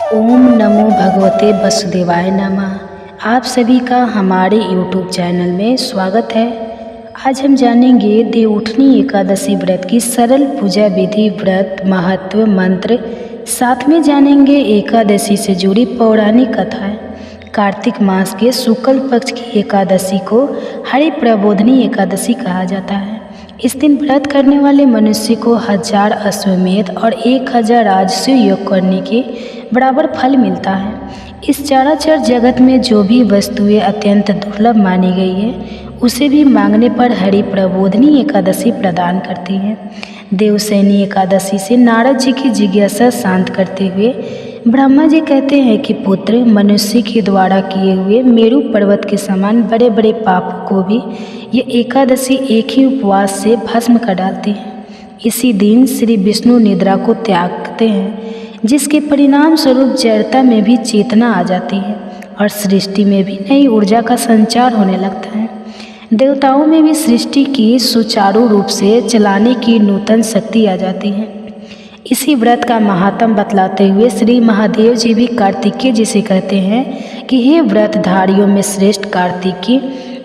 ओम नमो भगवते वसुदेवाय नमः। आप सभी का हमारे YouTube चैनल में स्वागत है। आज हम जानेंगे देवउठनी एकादशी व्रत की सरल पूजा विधि, व्रत महत्व, मंत्र। साथ में जानेंगे एकादशी से जुड़ी पौराणिक कथाएं। कार्तिक मास के शुक्ल पक्ष की एकादशी को हरि प्रबोधनी एकादशी कहा जाता है। इस दिन व्रत करने वाले मनुष्य को 1000 अश्वमेध और 1000 राजसूय योग करने के बराबर फल मिलता है। इस चराचर जगत में जो भी वस्तुएं अत्यंत दुर्लभ मानी गई है, उसे भी मांगने पर हरि प्रबोधनी एकादशी प्रदान करती है। देवशयनी एकादशी से नारद जी की जिज्ञासा शांत करते हुए ब्रह्मा जी कहते हैं कि पुत्र, मनुष्य के द्वारा किए हुए मेरु पर्वत के समान बड़े बड़े पापों को भी ये एकादशी एक ही उपवास से भस्म कर डालती है। इसी दिन श्री विष्णु निद्रा को त्यागते हैं, जिसके परिणाम स्वरूप जड़ता में भी चेतना आ जाती है और सृष्टि में भी नई ऊर्जा का संचार होने लगता है। देवताओं में भी सृष्टि की सुचारू रूप से चलाने की नूतन शक्ति आ जाती है। इसी व्रत का महात्म बतलाते हुए श्री महादेव जी भी कार्तिकेय जी से कहते हैं कि हे व्रतधारियों में श्रेष्ठ कार्तिकी,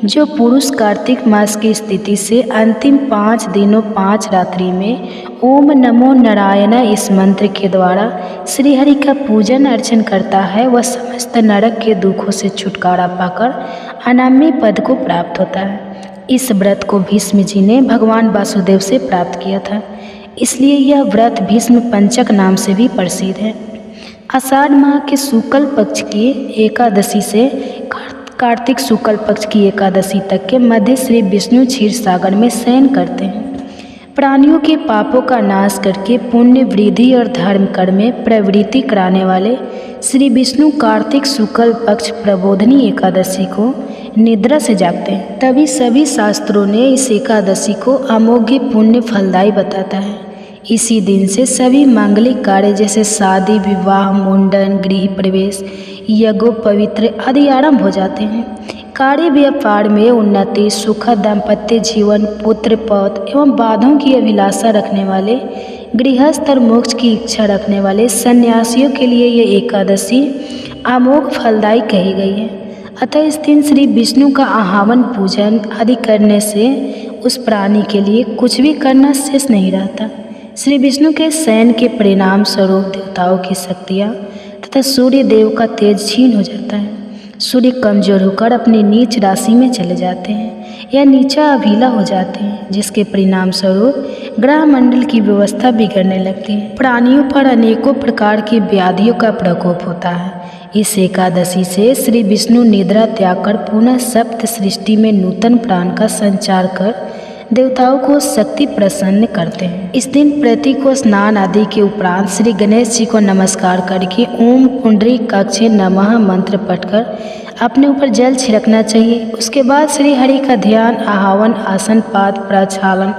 जो पुरुष कार्तिक मास की स्थिति से अंतिम 5 दिनों 5 रात्रि में ओम नमो नारायण इस मंत्र के द्वारा श्री हरि का पूजन अर्चन करता है, वह समस्त नरक के दुखों से छुटकारा पाकर अनाम्य पद को प्राप्त होता है। इस व्रत को भीष्म जी ने भगवान वासुदेव से प्राप्त किया था, इसलिए यह व्रत भीष्म पंचक नाम से भी प्रसिद्ध है। आषाढ़ माह के शुक्ल पक्ष की एकादशी से कार्तिक शुक्ल पक्ष की एकादशी तक के मध्य श्री विष्णु क्षीर सागर में शयन करते हैं। प्राणियों के पापों का नाश करके पुण्य वृद्धि और धर्म कर्म में प्रवृत्ति कराने वाले श्री विष्णु कार्तिक शुक्ल पक्ष प्रबोधनी एकादशी को निद्रा से जागते हैं। तभी सभी शास्त्रों ने इस एकादशी को अमोघ पुण्य फलदायी बताता है। इसी दिन से सभी मांगलिक कार्य जैसे शादी, विवाह, मुंडन, गृह प्रवेश, यज्ञोपवीत आदि आरंभ हो जाते हैं। कार्य व्यापार में उन्नति, सुखद दाम्पत्य जीवन, पुत्र पौत्र एवं बाधों की अभिलाषा रखने वाले गृहस्थ और मोक्ष की इच्छा रखने वाले सन्यासियों के लिए ये एकादशी अमोघ फलदायी कही गई है। अतः इस दिन श्री विष्णु का आह्वान, पूजन आदि करने से उस प्राणी के लिए कुछ भी करना शेष नहीं रहता। श्री विष्णु के शयन के परिणाम स्वरूप देवताओं की शक्तियाँ तथा सूर्य देव का तेज क्षीण हो जाता है। सूर्य कमजोर होकर अपनी नीच राशि में चले जाते हैं या नीचा अभिला हो जाते हैं, जिसके परिणाम स्वरूप ग्रह मंडल की व्यवस्था बिगड़ने लगती है। प्राणियों पर अनेकों प्रकार की व्याधियों का प्रकोप होता है। इस एकादशी से श्री विष्णु निद्रा त्याग कर पुनः सप्त सृष्टि में नूतन प्राण का संचार कर देवताओं को शक्ति प्रसन्न करते हैं। इस दिन प्रति को स्नान आदि के उपरांत श्री गणेश जी को नमस्कार करके ओम पुंडरीकाक्षे नमः मंत्र पढ़कर अपने ऊपर जल छिड़कना चाहिए। उसके बाद श्री हरि का ध्यान, आह्वान, आसन पाद प्रक्षालन,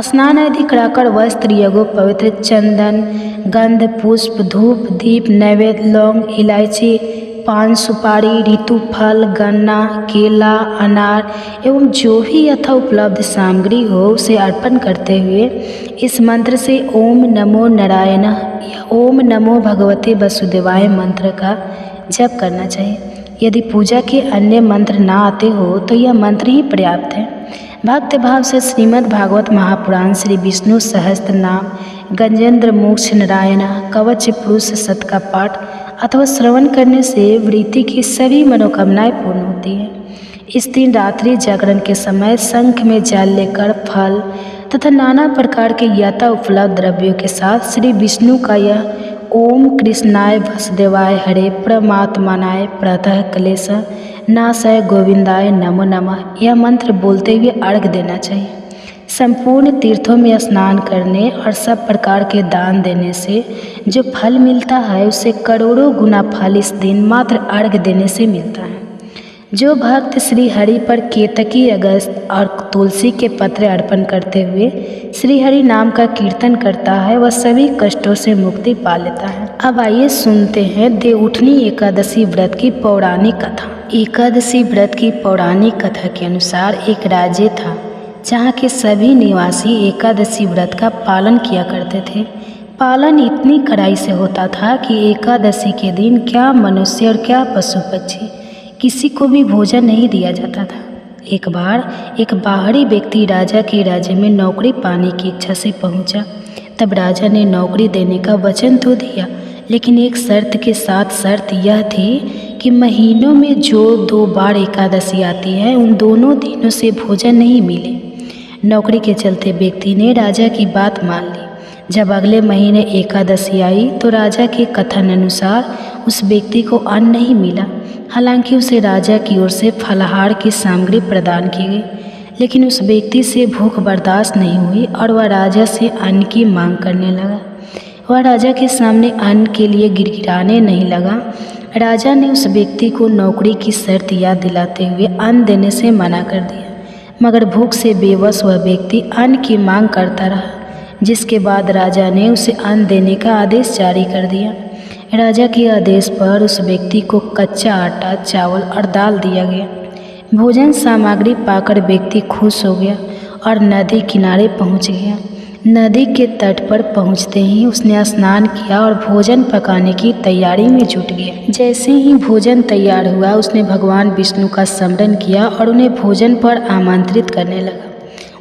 स्नान आदि कराकर वस्त्र, यज्ञोपवीत, चंदन, गंध, पुष्प, धूप, दीप, नैवेद्य, लौंग, इलायची, पान, सुपारी, ऋतु फल, गन्ना, केला, अनार एवं जो भी यथा उपलब्ध सामग्री हो उसे अर्पण करते हुए इस मंत्र से ओम नमो नारायण या ओम नमो भगवते वसुदेवाय मंत्र का जप करना चाहिए। यदि पूजा के अन्य मंत्र ना आते हो तो यह मंत्र ही पर्याप्त है। भक्त भाव से श्रीमद् भागवत महापुराण, श्री विष्णु सहस्त्र नाम, गजेंद्र मोक्ष नारायण, कवच पुरुष शत का पाठ अथवा श्रवण करने से वृत्ति की सभी मनोकामनाएं पूर्ण होती है। इस दिन रात्रि जागरण के समय शंख में जल लेकर फल तथा नाना प्रकार के यथा उपलब्ध द्रव्यों के साथ श्री विष्णु का यह ओम कृष्णाय वासुदेवाय हरे परमात्मानाय प्रातः क्लेश नाशाय गोविंदाय नमो नमः यह मंत्र बोलते हुए अर्घ्य देना चाहिए। संपूर्ण तीर्थों में स्नान करने और सब प्रकार के दान देने से जो फल मिलता है, उससे करोड़ों गुना फल इस दिन मात्र अर्घ्य देने से मिलता है। जो भक्त श्री हरि पर केतकी, अगस्त और तुलसी के पत्र अर्पण करते हुए श्री हरि नाम का कीर्तन करता है, वह सभी कष्टों से मुक्ति पा लेता है। अब आइए सुनते हैं देवउठनी एकादशी व्रत की पौराणिक कथा। एकादशी व्रत की पौराणिक कथा के अनुसार एक राज्य था जहाँ के सभी निवासी एकादशी व्रत का पालन किया करते थे। पालन इतनी कड़ाई से होता था कि एकादशी के दिन क्या मनुष्य और क्या पशु पक्षी किसी को भी भोजन नहीं दिया जाता था। एक बार एक बाहरी व्यक्ति राजा के राज्य में नौकरी पाने की इच्छा से पहुंचा। तब राजा ने नौकरी देने का वचन तो दिया, लेकिन एक शर्त के साथ। शर्त यह थी कि महीनों में जो 2 बार एकादशी आती है उन दोनों दिनों से भोजन नहीं मिले। नौकरी के चलते व्यक्ति ने राजा की बात मान ली। जब अगले महीने एकादशी आई तो राजा के कथन अनुसार उस व्यक्ति को अन्न नहीं मिला। हालांकि उसे राजा की ओर से फलाहार की सामग्री प्रदान की गई, लेकिन उस व्यक्ति से भूख बर्दाश्त नहीं हुई और वह राजा से अन्न की मांग करने लगा। वह राजा के सामने अन्न के लिए गिड़गिड़ाने नहीं लगा। राजा ने उस व्यक्ति को नौकरी की शर्त याद दिलाते हुए अन्न देने से मना कर दिया, मगर भूख से बेबस वह व्यक्ति अन्न की मांग करता रहा, जिसके बाद राजा ने उसे अन्न देने का आदेश जारी कर दिया। राजा के आदेश पर उस व्यक्ति को कच्चा आटा, चावल और दाल दिया गया। भोजन सामग्री पाकर व्यक्ति खुश हो गया और नदी किनारे पहुंच गया। नदी के तट पर पहुंचते ही उसने स्नान किया और भोजन पकाने की तैयारी में जुट गया। जैसे ही भोजन तैयार हुआ उसने भगवान विष्णु का स्मरण किया और उन्हें भोजन पर आमंत्रित करने लगा।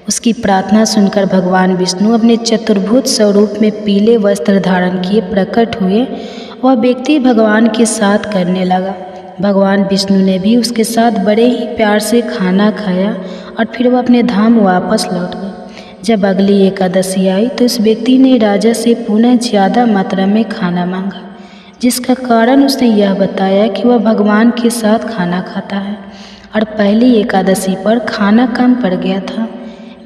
उसकी प्रार्थना सुनकर भगवान विष्णु अपने चतुर्भुज स्वरूप में पीले वस्त्र धारण किए प्रकट हुए। वह व्यक्ति भगवान के साथ करने लगा। भगवान विष्णु ने भी उसके साथ बड़े ही प्यार से खाना खाया और फिर वह अपने धाम वापस लौट गए। जब अगली एकादशी आई तो उस व्यक्ति ने राजा से पुनः ज़्यादा मात्रा में खाना मांगा, जिसका कारण उसने यह बताया कि वह भगवान के साथ खाना खाता है और पहली एकादशी पर खाना कम पड़ गया था।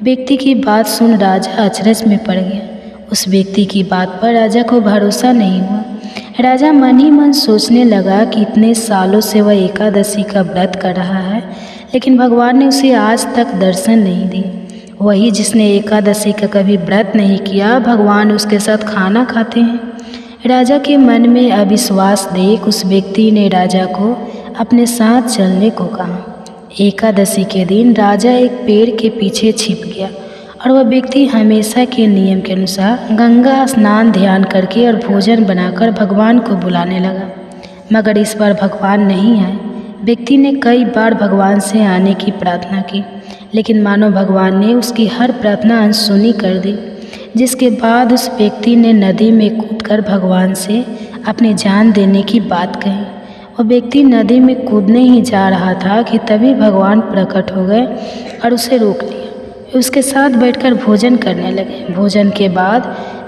व्यक्ति की बात सुन राजा अचरज में पड़ गया। उस व्यक्ति की बात पर राजा को भरोसा नहीं हुआ। राजा मन ही मन सोचने लगा कि इतने सालों से वह एकादशी का व्रत कर रहा है, लेकिन भगवान ने उसे आज तक दर्शन नहीं दिए। वही जिसने एकादशी का कभी व्रत नहीं किया, भगवान उसके साथ खाना खाते हैं। राजा के मन में अविश्वास देख उस व्यक्ति ने राजा को अपने साथ चलने को कहा। एकादशी के दिन राजा एक पेड़ के पीछे छिप गया और वह व्यक्ति हमेशा के नियम के अनुसार गंगा स्नान ध्यान करके और भोजन बनाकर भगवान को बुलाने लगा, मगर इस बार भगवान नहीं आए। व्यक्ति ने कई बार भगवान से आने की प्रार्थना की, लेकिन मानो भगवान ने उसकी हर प्रार्थना अनसुनी कर दी, जिसके बाद उस व्यक्ति ने नदी में कूदकर भगवान से अपनी जान देने की बात कही। वह व्यक्ति नदी में कूदने ही जा रहा था कि तभी भगवान प्रकट हो गए और उसे रोक लिया। उसके साथ बैठकर भोजन करने लगे। भोजन के बाद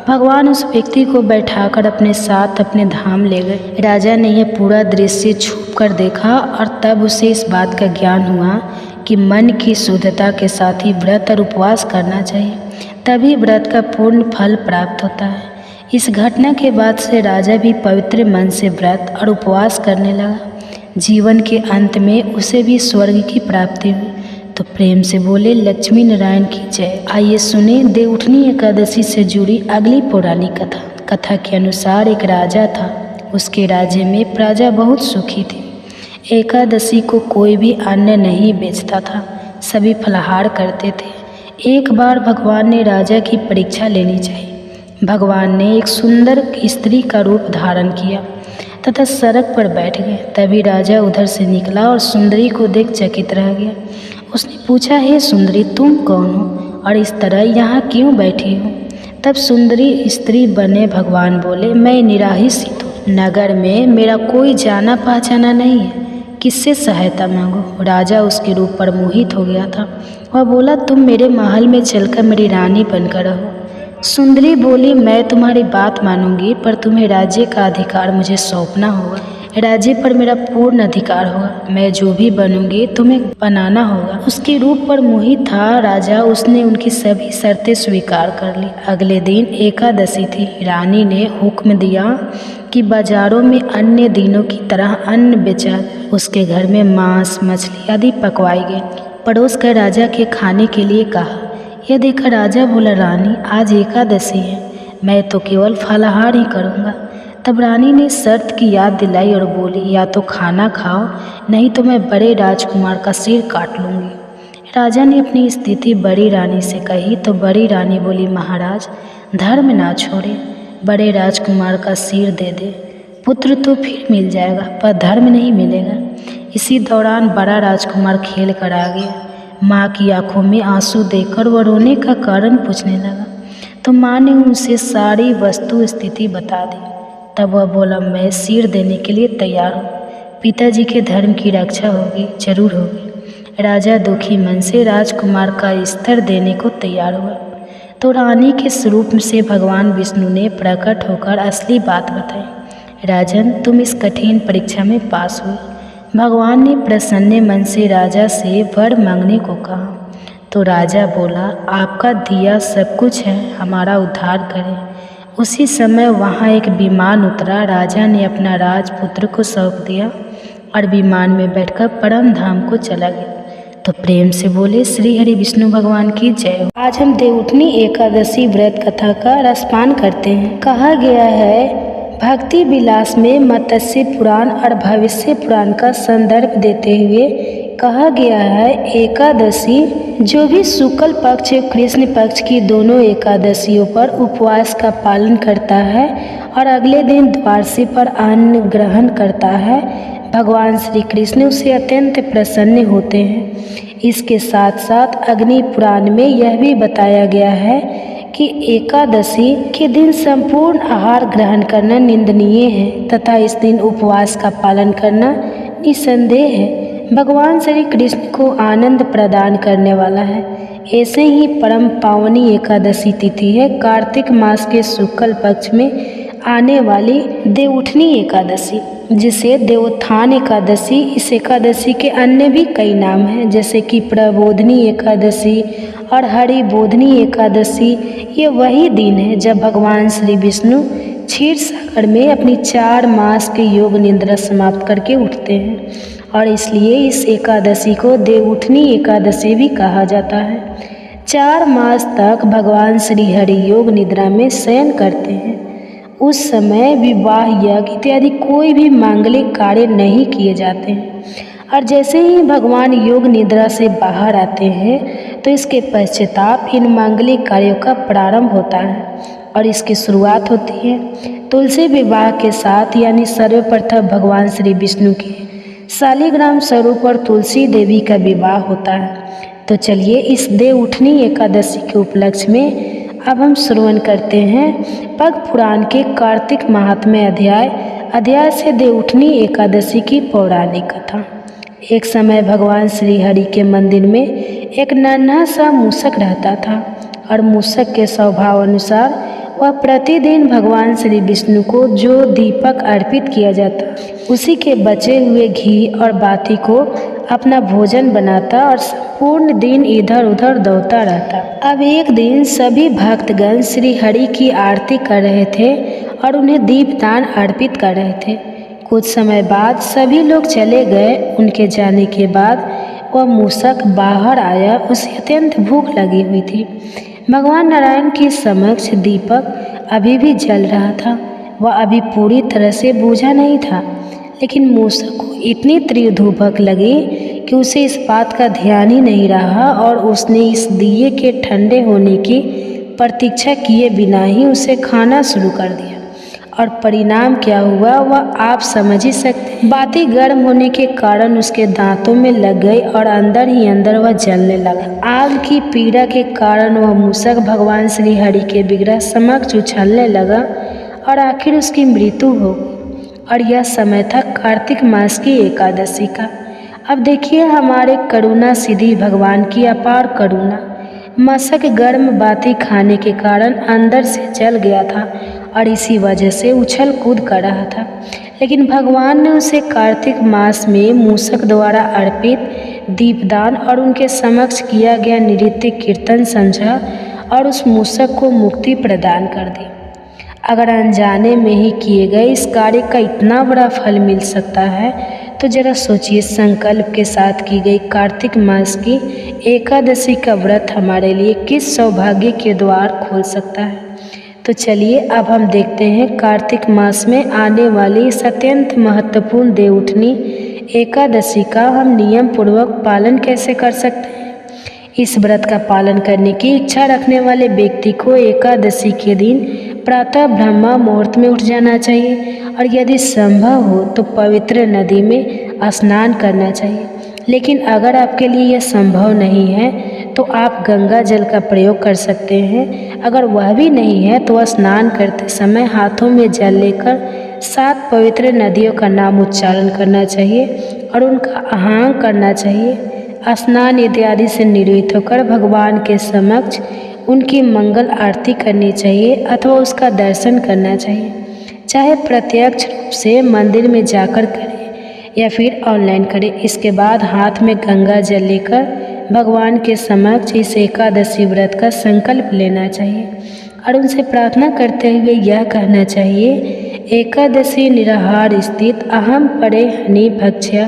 भगवान उस व्यक्ति को बैठाकर अपने साथ अपने धाम ले गए। राजा ने यह पूरा दृश्य छुप कर देखा और तब उसे इस बात का ज्ञान हुआ कि मन की शुद्धता के साथ ही व्रत और उपवास करना चाहिए, तभी व्रत का पूर्ण फल प्राप्त होता है। इस घटना के बाद से राजा भी पवित्र मन से व्रत और उपवास करने लगा। जीवन के अंत में उसे भी स्वर्ग की प्राप्ति हुई। तो प्रेम से बोले लक्ष्मी नारायण की जय। आइए सुने देवउठनी एकादशी से जुड़ी अगली पौराणिक कथा। कथा के अनुसार एक राजा था। उसके राज्य में प्रजा बहुत सुखी थी। एकादशी को कोई भी अन्न नहीं बेचता था, सभी फलाहार करते थे। एक बार भगवान ने राजा की परीक्षा लेनी चाहिए। भगवान ने एक सुंदर स्त्री का रूप धारण किया तथा सड़क पर बैठ गए। तभी राजा उधर से निकला और सुंदरी को देख चकित रह गया। उसने पूछा, हे सुंदरी, तुम कौन हो और इस तरह यहाँ क्यों बैठी हो? तब सुंदरी स्त्री बने भगवान बोले, मैं निराहित हूँ, नगर में मेरा कोई जाना पहचाना नहीं है, किससे सहायता मांगो? राजा उसके रूप पर मोहित हो गया था। वह बोला, तुम मेरे महल में चलकर मेरी रानी बनकर रहो। सुंदरी बोली, मैं तुम्हारी बात मानूंगी, पर तुम्हें राज्य का अधिकार मुझे सौंपना होगा। राज्य पर मेरा पूर्ण अधिकार होगा। मैं जो भी बनूंगी तुम्हें बनाना होगा। उसके रूप पर मोहित था राजा। उसने उनकी सभी शर्तें स्वीकार कर ली। अगले दिन एकादशी थी। रानी ने हुक्म दिया कि बाजारों में अन्य दिनों की तरह अन्न बेचा। उसके घर में मांस, मछली आदि पकवाई गई। पड़ोस कर राजा के खाने के लिए कहा। यह देखकर राजा बोला, रानी, आज एकादशी है, मैं तो केवल फलाहार ही करूँगा। तब रानी ने शर्त की याद दिलाई और बोली, या तो खाना खाओ, नहीं तो मैं बड़े राजकुमार का सिर काट लूँगी। राजा ने अपनी स्थिति बड़ी रानी से कही तो बड़ी रानी बोली, महाराज, धर्म ना छोड़े, बड़े राजकुमार का सिर दे दे, पुत्र तो फिर मिल जाएगा पर धर्म नहीं मिलेगा। इसी दौरान बड़ा राजकुमार खेल कर आ गया। माँ की आंखों में आंसू देखकर वह रोने का कारण पूछने लगा, तो माँ ने उसे सारी वस्तु स्थिति बता दी। तब वह बोला, मैं सिर देने के लिए तैयार हूँ, पिताजी के धर्म की रक्षा होगी, जरूर होगी। राजा दुखी मन से राजकुमार का स्तर देने को तैयार हुआ। तो रानी के स्वरूप से भगवान विष्णु ने प्रकट होकर असली बात बताई। राजन, तुम इस कठिन परीक्षा में पास हुए। भगवान ने प्रसन्न मन से राजा से वर मांगने को कहा। तो राजा बोला, आपका दिया सब कुछ है, हमारा उद्धार करें। उसी समय वहाँ एक विमान उतरा। राजा ने अपना राजपुत्र को सौंप दिया और विमान में बैठकर परम धाम को चला गया। तो प्रेम से बोले श्री हरि विष्णु भगवान की जय हो। आज हम देवउठनी एकादशी व्रत कथा का रसपान करते हैं। कहा गया है, भक्ति विलास में मत्स्य पुराण और भविष्य पुराण का संदर्भ देते हुए कहा गया है, एकादशी जो भी शुक्ल पक्ष और कृष्ण पक्ष की दोनों एकादशियों पर उपवास का पालन करता है और अगले दिन द्वादशी पर अन्न ग्रहण करता है, भगवान श्री कृष्ण उससे अत्यंत प्रसन्न होते हैं। इसके साथ साथ अग्नि पुराण में यह भी बताया गया है कि एकादशी के दिन संपूर्ण आहार ग्रहण करना निंदनीय है तथा इस दिन उपवास का पालन करना निसंदेह है भगवान श्री कृष्ण को आनंद प्रदान करने वाला है। ऐसे ही परम पावनी एकादशी तिथि है कार्तिक मास के शुक्ल पक्ष में आने वाली देवउठनी एकादशी, जिसे देवोत्थान एकादशी। इस एकादशी के अन्य भी कई नाम हैं, जैसे कि प्रबोधनी एकादशी और हरिबोधनी एकादशी। ये वही दिन है जब भगवान श्री विष्णु क्षीर सागर में अपनी 4 मास की योग निद्रा समाप्त करके उठते हैं और इसलिए इस एकादशी को देवउठनी एकादशी भी कहा जाता है। 4 मास तक भगवान श्री हरि योग निद्रा में शयन करते हैं। उस समय विवाह यज्ञ इत्यादि कोई भी मांगलिक कार्य नहीं किए जाते हैं और जैसे ही भगवान योग निद्रा से बाहर आते हैं तो इसके पश्चाताप इन मांगलिक कार्यों का प्रारंभ होता है और इसकी शुरुआत होती है तुलसी विवाह के साथ, यानी सर्वप्रथम भगवान श्री विष्णु के शालिग्राम स्वरूप और तुलसी देवी का विवाह होता है। तो चलिए इस देवउठनी एकादशी के उपलक्ष्य में अब हम श्रवण करते हैं पद्म पुराण के कार्तिक महात्म्य अध्याय से देवउठनी एकादशी की पौराणिक कथा। एक समय भगवान श्री हरि के मंदिर में एक नन्हा सा मूषक रहता था और मूषक के स्वभाव अनुसार वह प्रतिदिन भगवान श्री विष्णु को जो दीपक अर्पित किया जाता उसी के बचे हुए घी और बाती को अपना भोजन बनाता और संपूर्ण दिन इधर उधर दौड़ता रहता। अब एक दिन सभी भक्तगण श्री हरि की आरती कर रहे थे और उन्हें दीपदान अर्पित कर रहे थे। कुछ समय बाद सभी लोग चले गए। उनके जाने के बाद वह मूषक बाहर आया। उसे अत्यंत भूख लगी हुई थी। भगवान नारायण के समक्ष दीपक अभी भी जल रहा था। वह अभी पूरी तरह से बुझा नहीं था, लेकिन मूषक को इतनी तीव्र भूख लगी कि उसे इस बात का ध्यान ही नहीं रहा और उसने इस दिए के ठंडे होने की प्रतीक्षा किए बिना ही उसे खाना शुरू कर दिया। और परिणाम क्या हुआ वह आप समझ ही सकते। बातें गर्म होने के कारण उसके दांतों में लग गई और अंदर ही अंदर वह जलने लगा। आग की पीड़ा के कारण वह मूषक भगवान श्री हरि के विग्रह समक्ष उछलने लगा और आखिर उसकी मृत्यु हो गई। और यह समय था कार्तिक मास की एकादशी का। अब देखिए हमारे करुणा सिद्धि भगवान की अपार करुणा। मूषक गर्म बाती खाने के कारण अंदर से जल गया था और इसी वजह से उछल कूद कर रहा था, लेकिन भगवान ने उसे कार्तिक मास में मूषक द्वारा अर्पित दीपदान और उनके समक्ष किया गया नृत्य कीर्तन समझा और उस मूषक को मुक्ति प्रदान कर दी। अगर अनजाने में ही किए गए इस कार्य का इतना बड़ा फल मिल सकता है तो जरा सोचिए, संकल्प के साथ की गई कार्तिक मास की एकादशी का व्रत हमारे लिए किस सौभाग्य के द्वार खोल सकता है। तो चलिए अब हम देखते हैं कार्तिक मास में आने वाली इस अत्यंत महत्वपूर्ण देवउठनी एकादशी का हम नियम पूर्वक पालन कैसे कर सकते हैं। इस व्रत का पालन करने की इच्छा रखने वाले व्यक्ति को एकादशी के दिन प्रातः ब्रह्म मुहूर्त में उठ जाना चाहिए और यदि संभव हो तो पवित्र नदी में स्नान करना चाहिए। लेकिन अगर आपके लिए यह संभव नहीं है तो आप गंगा जल का प्रयोग कर सकते हैं। अगर वह भी नहीं है तो स्नान करते समय हाथों में जल लेकर 7 पवित्र नदियों का नाम उच्चारण करना चाहिए और उनका आह्वान करना चाहिए। स्नान इत्यादि से निर्वृत्त होकर भगवान के समक्ष उनकी मंगल आरती करनी चाहिए अथवा उसका दर्शन करना चाहिए, चाहे प्रत्यक्ष रूप से मंदिर में जाकर करें या फिर ऑनलाइन करें। इसके बाद हाथ में गंगा जल लेकर भगवान के समक्ष इस एकादशी व्रत का संकल्प लेना चाहिए और उनसे प्रार्थना करते हुए यह कहना चाहिए, एकादशी निराहार स्थित अहम परे हनि भक्ष्य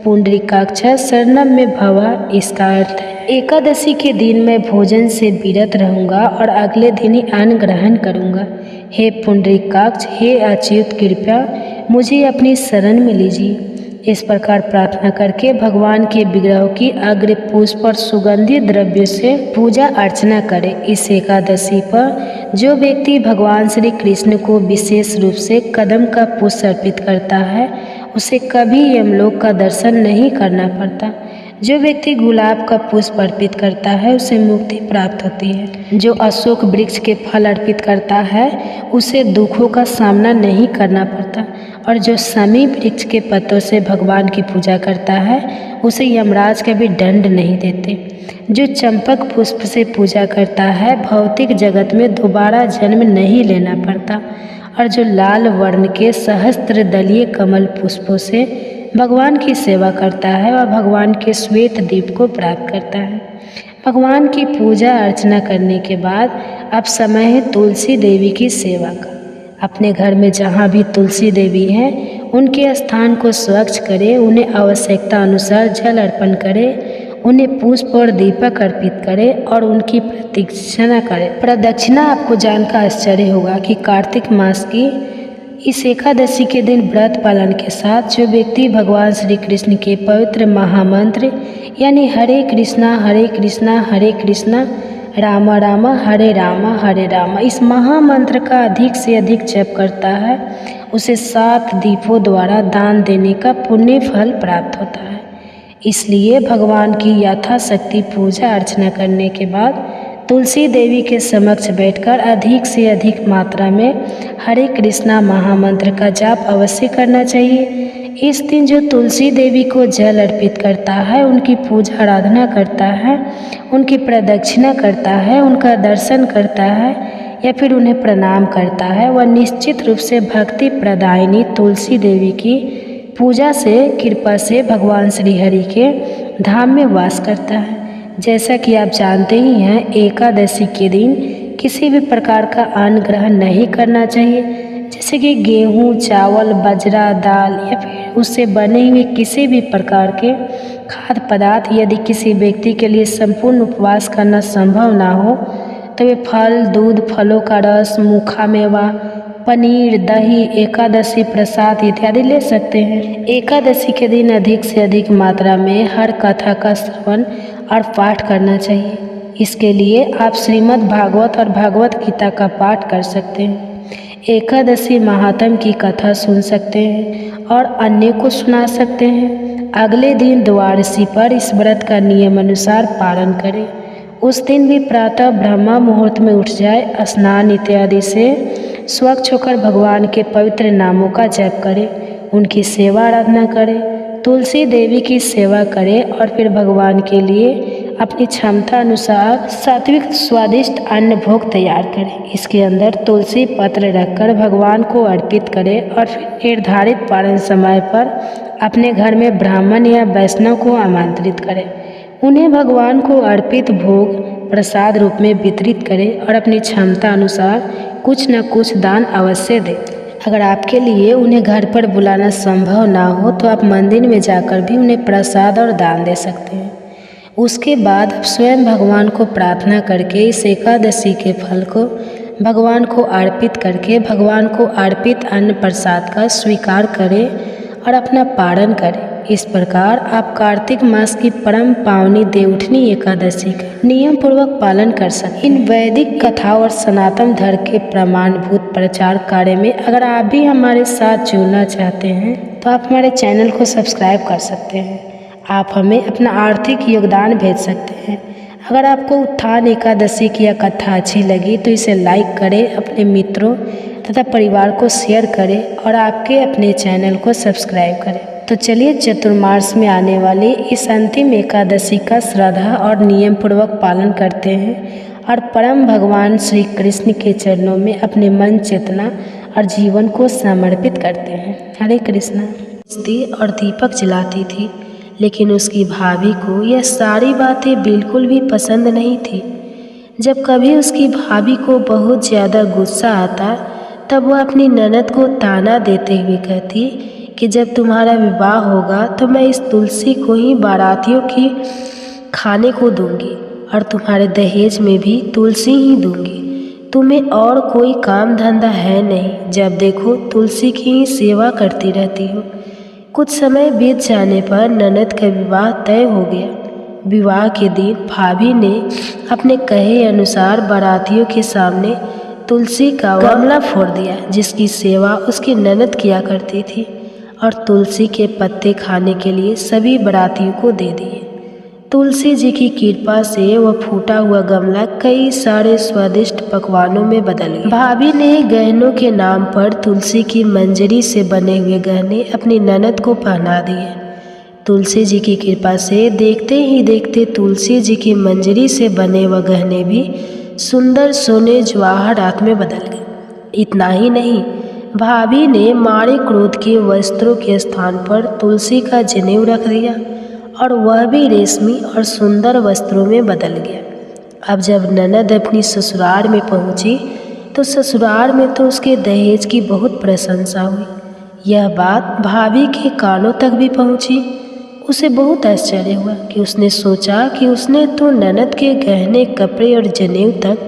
पुंडरीकाक्ष शरणम में भवा। इसका अर्थ है एकादशी के दिन मैं भोजन से विरत रहूँगा और अगले दिन ही अन्न ग्रहण करूँगा। हे पुंडरीकाक्ष, हे अच्युत, कृपया मुझे अपनी शरण में लीजिए। इस प्रकार प्रार्थना करके भगवान के विग्रह की अग्र पुष्प और सुगंधित द्रव्यों से पूजा अर्चना करें। इस एकादशी पर जो व्यक्ति भगवान श्री कृष्ण को विशेष रूप से कदम का पुष्प अर्पित करता है उसे कभी यमलोक का दर्शन नहीं करना पड़ता। जो व्यक्ति गुलाब का पुष्प अर्पित करता है उसे मुक्ति प्राप्त होती है। जो अशोक वृक्ष के फल अर्पित करता है उसे दुखों का सामना नहीं करना पड़ता और जो शमी वृक्ष के पत्तों से भगवान की पूजा करता है उसे यमराज कभी दंड नहीं देते। जो चंपक पुष्प से पूजा करता है भौतिक जगत में दोबारा जन्म नहीं लेना पड़ता और जो लाल वर्ण के सहस्त्र दलीय कमल पुष्पों से भगवान की सेवा करता है वह भगवान के श्वेत दीप को प्राप्त करता है। भगवान की पूजा अर्चना करने के बाद अब समय है तुलसी देवी की सेवा का। अपने घर में जहाँ भी तुलसी देवी हैं उनके स्थान को स्वच्छ करें, उन्हें आवश्यकता अनुसार जल अर्पण करें, उन्हें पुष्प और दीपक अर्पित करें और उनकी प्रदक्षिणा करें। प्रदक्षिणा आपको जानकर आश्चर्य होगा कि कार्तिक मास की इस एकादशी के दिन व्रत पालन के साथ जो व्यक्ति भगवान श्री कृष्ण के पवित्र महामंत्र यानी हरे कृष्णा हरे कृष्णा राम राम हरे राम इस महामंत्र का अधिक से अधिक जप करता है उसे 7 दीपों द्वारा दान देने का पुण्य फल प्राप्त होता है। इसलिए भगवान की यथाशक्ति पूजा अर्चना करने के बाद तुलसी देवी के समक्ष बैठकर अधिक से अधिक मात्रा में हरे कृष्णा महामंत्र का जाप अवश्य करना चाहिए। इस दिन जो तुलसी देवी को जल अर्पित करता है, उनकी पूजा आराधना करता है, उनकी प्रदक्षिणा करता है, उनका दर्शन करता है या फिर उन्हें प्रणाम करता है, वह निश्चित रूप से भक्ति प्रदायिनी तुलसी देवी की पूजा से कृपा से भगवान श्री हरि के धाम में वास करता है। जैसा कि आप जानते ही हैं, एकादशी के दिन किसी भी प्रकार का अन्न ग्रहण नहीं करना चाहिए, जैसे कि गेहूं, चावल, बाजरा, दाल या फिर उससे बने हुए किसी भी प्रकार के खाद्य पदार्थ। यदि किसी व्यक्ति के लिए संपूर्ण उपवास करना संभव ना हो तो वे फल, दूध, फलों का रस, मूखा मेवा, पनीर, दही, एकादशी प्रसाद इत्यादि ले सकते हैं। एकादशी के दिन अधिक से अधिक मात्रा में हर कथा का श्रवण और पाठ करना चाहिए। इसके लिए आप श्रीमद् भागवत और भगवत गीता का पाठ कर सकते हैं, एकादशी महात्म की कथा सुन सकते हैं और अन्य को सुना सकते हैं। अगले दिन द्वादशी पर इस व्रत का नियम अनुसार पालन करें। उस दिन भी प्रातः ब्रह्म मुहूर्त में उठ जाए, स्नान इत्यादि से स्वच्छ होकर भगवान के पवित्र नामों का जप करें, उनकी सेवा आराधना करें, तुलसी देवी की सेवा करें और फिर भगवान के लिए अपनी क्षमता अनुसार सात्विक स्वादिष्ट अन्न भोग तैयार करें। इसके अंदर तुलसी पत्र रखकर भगवान को अर्पित करें और फिर निर्धारित पारण समय पर अपने घर में ब्राह्मण या वैष्णव को आमंत्रित करें। उन्हें भगवान को अर्पित भोग प्रसाद रूप में वितरित करें और अपनी क्षमता अनुसार कुछ न कुछ दान अवश्य दें। अगर आपके लिए उन्हें घर पर बुलाना संभव ना हो तो आप मंदिर में जाकर भी उन्हें प्रसाद और दान दे सकते हैं। उसके बाद आप स्वयं भगवान को प्रार्थना करके इस एकादशी के फल को भगवान को अर्पित करके भगवान को अर्पित अन्न प्रसाद का स्वीकार करें और अपना पारण करें। इस प्रकार आप कार्तिक मास की परम पावनी देवउठनी एकादशी का नियम पूर्वक पालन कर सकते। इन वैदिक कथा और सनातन धर्म के प्रमाणभूत प्रचार कार्य में अगर आप भी हमारे साथ जुड़ना चाहते हैं तो आप हमारे चैनल को सब्सक्राइब कर सकते हैं। आप हमें अपना आर्थिक योगदान भेज सकते हैं। अगर आपको उत्थान एकादशी की यह कथा अच्छी लगी तो इसे लाइक करें, अपने मित्रों तथा परिवार को शेयर करें और आपके अपने चैनल को सब्सक्राइब करें। तो चलिए चतुर्मास में आने वाली इस अंतिम एकादशी का श्रद्धा और नियम पूर्वक पालन करते हैं और परम भगवान श्री कृष्ण के चरणों में अपने मन, चेतना और जीवन को समर्पित करते हैं। हरे कृष्णा। और दीपक जलाती थी, लेकिन उसकी भाभी को यह सारी बातें बिल्कुल भी पसंद नहीं थी। जब कभी उसकी भाभी को बहुत ज़्यादा गुस्सा आता तब वह अपनी ननद को ताना देते हुए कहती कि जब तुम्हारा विवाह होगा तो मैं इस तुलसी को ही बारातियों की खाने को दूंगी और तुम्हारे दहेज में भी तुलसी ही दूंगी। तुम्हें और कोई काम धंधा है नहीं, जब देखो तुलसी की ही सेवा करती रहती हो। कुछ समय बीत जाने पर ननद का विवाह तय हो गया। विवाह के दिन भाभी ने अपने कहे अनुसार बारातियों के सामने तुलसी का गमला फोड़ दिया, जिसकी सेवा उसकी ननद किया करती थी, और तुलसी के पत्ते खाने के लिए सभी बारातियों को दे दिए। तुलसी जी की कृपा से वह फूटा हुआ गमला कई सारे स्वादिष्ट पकवानों में बदल गया। भाभी ने गहनों के नाम पर तुलसी की मंजरी से बने हुए गहने अपनी ननद को पहना दिए। तुलसी जी की कृपा से देखते ही देखते तुलसी जी की मंजरी से बने हुए गहने भी सुंदर सोने जवाहरात में बदल गए। इतना ही नहीं, भाभी ने मारे क्रोध के वस्त्रों के स्थान पर तुलसी का जनेऊ रख दिया और वह भी रेशमी और सुंदर वस्त्रों में बदल गया। अब जब ननद अपनी ससुराल में पहुंची तो ससुराल में तो उसके दहेज की बहुत प्रशंसा हुई। यह बात भाभी के कानों तक भी पहुंची। उसे बहुत आश्चर्य हुआ कि उसने सोचा कि उसने तो ननद के गहने, कपड़े और जनेऊ तक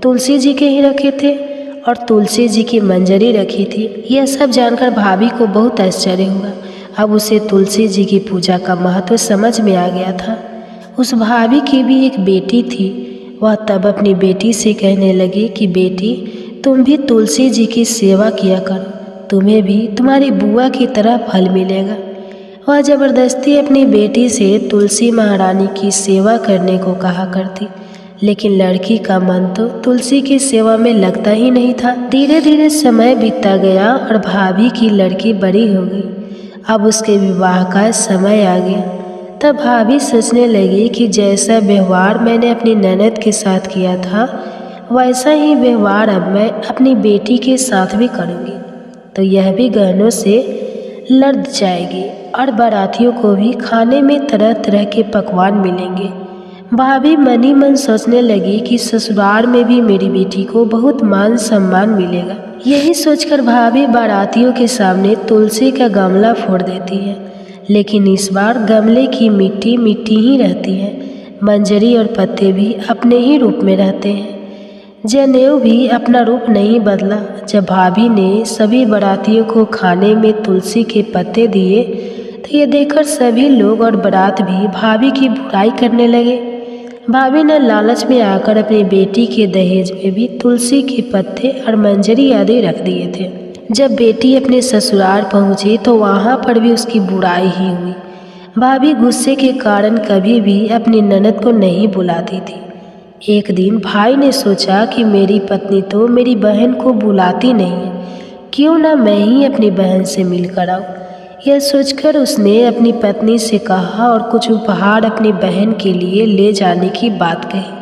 तुलसी जी के ही रखे थे और तुलसी जी की मंजरी रखी थी। यह सब जानकर भाभी को बहुत आश्चर्य हुआ। अब उसे तुलसी जी की पूजा का महत्व समझ में आ गया था। उस भाभी की भी एक बेटी थी। वह तब अपनी बेटी से कहने लगी कि बेटी, तुम भी तुलसी जी की सेवा किया करो, तुम्हें भी तुम्हारी बुआ की तरह फल मिलेगा। वह ज़बरदस्ती अपनी बेटी से तुलसी महारानी की सेवा करने को कहा करती, लेकिन लड़की का मन तो तुलसी की सेवा में लगता ही नहीं था। धीरे धीरे समय बीतता गया और भाभी की लड़की बड़ी हो गई। अब उसके विवाह का समय आ गया। तब भाभी सोचने लगी कि जैसा व्यवहार मैंने अपनी ननद के साथ किया था वैसा ही व्यवहार अब मैं अपनी बेटी के साथ भी करूँगी, तो यह भी गहनों से लड़ जाएगी और बारातियों को भी खाने में तरह तरह के पकवान मिलेंगे। भाभी मन ही मन सोचने लगी कि ससुराल में भी मेरी बेटी को बहुत मान सम्मान मिलेगा। यही सोचकर भाभी बारातियों के सामने तुलसी का गमला फोड़ देती है, लेकिन इस बार गमले की मिट्टी मिट्टी ही रहती है। मंजरी और पत्ते भी अपने ही रूप में रहते हैं। जनेऊ भी अपना रूप नहीं बदला। जब भाभी ने सभी बारातियों को खाने में तुलसी के पत्ते दिए तो ये देखकर सभी लोग और बारात भी भाभी की बुराई करने लगे। भाभी ने लालच में आकर अपनी बेटी के दहेज में भी तुलसी के पत्ते और मंजरी आदि रख दिए थे। जब बेटी अपने ससुराल पहुंची तो वहां पर भी उसकी बुराई ही हुई। भाभी गुस्से के कारण कभी भी अपनी ननद को नहीं बुलाती थी। एक दिन भाई ने सोचा कि मेरी पत्नी तो मेरी बहन को बुलाती नहीं है, क्यों ना मैं ही अपनी बहन से मिलकर आऊँ। यह सोचकर उसने अपनी पत्नी से कहा और कुछ उपहार अपनी बहन के लिए ले जाने की बात कही।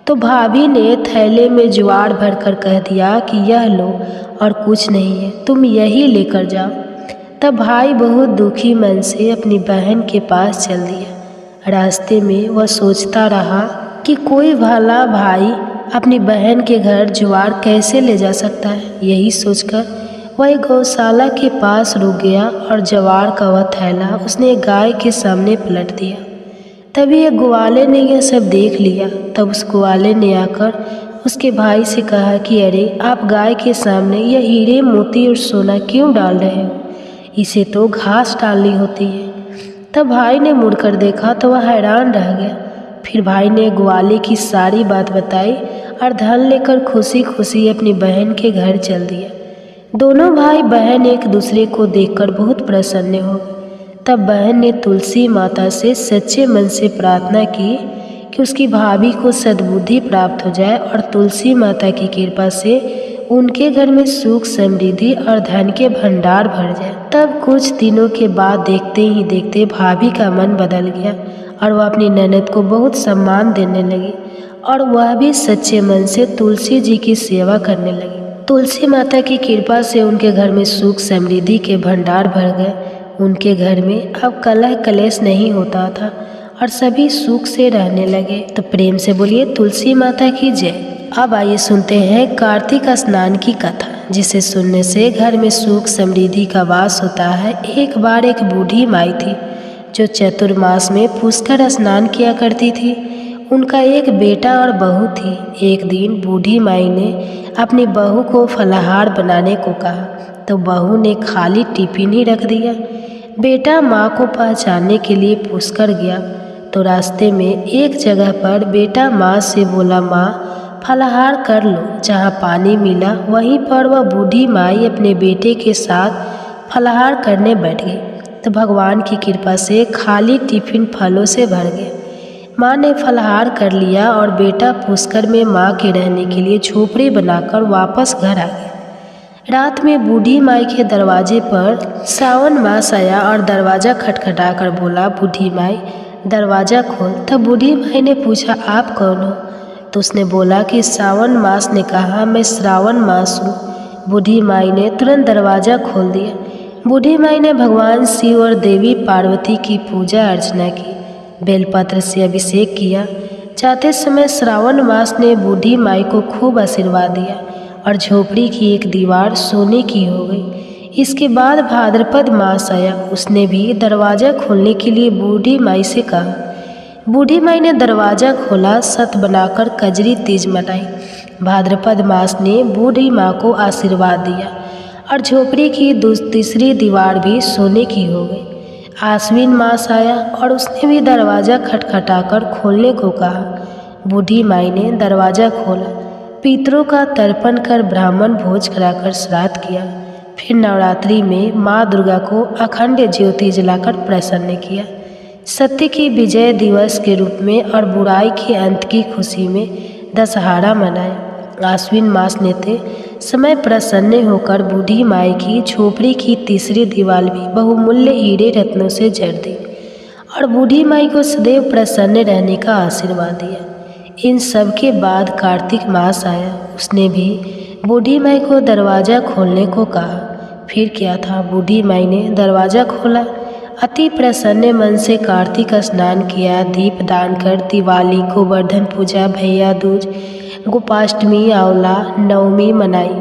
तो भाभी ने थैले में ज्वार भरकर कह दिया कि यह लो और कुछ नहीं है, तुम यही लेकर जाओ। तब भाई बहुत दुखी मन से अपनी बहन के पास चल दिया। रास्ते में वह सोचता रहा कि कोई भला भाई अपनी बहन के घर ज्वार कैसे ले जा सकता है। यही सोचकर वह गौशाला के पास रुक गया और ज्वार का वह थैला उसने गाय के सामने पलट दिया। तभी एक ग्वाले ने यह सब देख लिया। तब उस ग्वाले ने आकर उसके भाई से कहा कि अरे, आप गाय के सामने यह हीरे मोती और सोना क्यों डाल रहे हो? इसे तो घास डालनी होती है। तब भाई ने मुड़कर देखा तो वह हैरान रह गया। फिर भाई ने ग्वाले की सारी बात बताई और धन लेकर खुशी खुशी अपनी बहन के घर चल दिया। दोनों भाई बहन एक दूसरे को देखकर बहुत प्रसन्न हो गए। तब बहन ने तुलसी माता से सच्चे मन से प्रार्थना की कि उसकी भाभी को सद्बुद्धि प्राप्त हो जाए और तुलसी माता की कृपा से उनके घर में सुख समृद्धि और धन के भंडार भर जाए। तब कुछ दिनों के बाद देखते ही देखते भाभी का मन बदल गया और वह अपनी ननद को बहुत सम्मान देने लगी और वह भी सच्चे मन से तुलसी जी की सेवा करने लगी। तुलसी माता की कृपा से उनके घर में सुख समृद्धि के भंडार भर गए। उनके घर में अब कलह कलेश नहीं होता था और सभी सुख से रहने लगे। तो प्रेम से बोलिए तुलसी माता की जय। अब आइए सुनते हैं कार्तिक स्नान की कथा, जिसे सुनने से घर में सुख समृद्धि का वास होता है। एक बार एक बूढ़ी माई थी जो चतुर्मास में पुष्कर स्नान किया करती थी। उनका एक बेटा और बहू थी। एक दिन बूढ़ी माई ने अपनी बहू को फलाहार बनाने को कहा तो बहू ने खाली टिफिन ही रख दिया। बेटा माँ को पहचानने के लिए पुष्कर गया तो रास्ते में एक जगह पर बेटा माँ से बोला, माँ फलाहार कर लो। जहाँ पानी मिला वहीं पर वह बूढ़ी माई अपने बेटे के साथ फलाहार करने बैठ गई। तो भगवान की कृपा से खाली टिफिन फलों से भर गया। माँ ने फलाहार कर लिया और बेटा पुष्कर में माँ के रहने के लिए झोपड़ी बनाकर वापस घर आ गया। रात में बूढ़ी माई के दरवाजे पर सावन मास आया और दरवाज़ा खटखटाकर बोला, बूढ़ी माई दरवाज़ा खोल। तब बूढ़ी माई ने पूछा, आप कौन हो? तो उसने बोला कि सावन मास ने कहा मैं श्रावण मास हूँ। बूढ़ी माई ने तुरंत दरवाज़ा खोल दिया। बूढ़ी माई ने भगवान शिव और देवी पार्वती की पूजा अर्चना की, बेलपत्र से अभिषेक किया। जाते समय श्रावण मास ने बूढ़ी माई को खूब आशीर्वाद दिया और झोपड़ी की एक दीवार सोने की हो गई। इसके बाद भाद्रपद मास आया। उसने भी दरवाज़ा खोलने के लिए बूढ़ी माई से कहा। बूढ़ी माई ने दरवाज़ा खोला, सत बनाकर कजरी तीज मनाई। भाद्रपद मास ने बूढ़ी माँ को आशीर्वाद दिया और झोपड़ी की तीसरी दीवार भी सोने की हो गई। आश्विन मास आया और उसने भी दरवाज़ा खटखटाकर खोलने को कहा। बूढ़ी माई ने दरवाज़ा खोला, पितरों का तर्पण कर ब्राह्मण भोज कराकर श्राद्ध किया। फिर नवरात्रि में माँ दुर्गा को अखंड ज्योति जलाकर प्रसन्न किया। सत्य की विजय दिवस के रूप में और बुराई के अंत की खुशी में दशहरा मनाया। आश्विन मास नेते समय प्रसन्न होकर बूढ़ी माई की झोपड़ी की तीसरी दीवार भी बहुमूल्य हीरे रत्नों से जड़ दी और बूढ़ी माई को सदैव प्रसन्न रहने का आशीर्वाद दिया। इन सब के बाद कार्तिक मास आया। उसने भी बूढ़ी माई को दरवाज़ा खोलने को कहा। फिर क्या था, बूढ़ी माई ने दरवाज़ा खोला, अति प्रसन्न मन से कार्तिक स्नान किया, दीप दान कर दिवाली, गोवर्धन पूजा, भैया दूज, गोपाष्टमी, आंवला नवमी मनाई।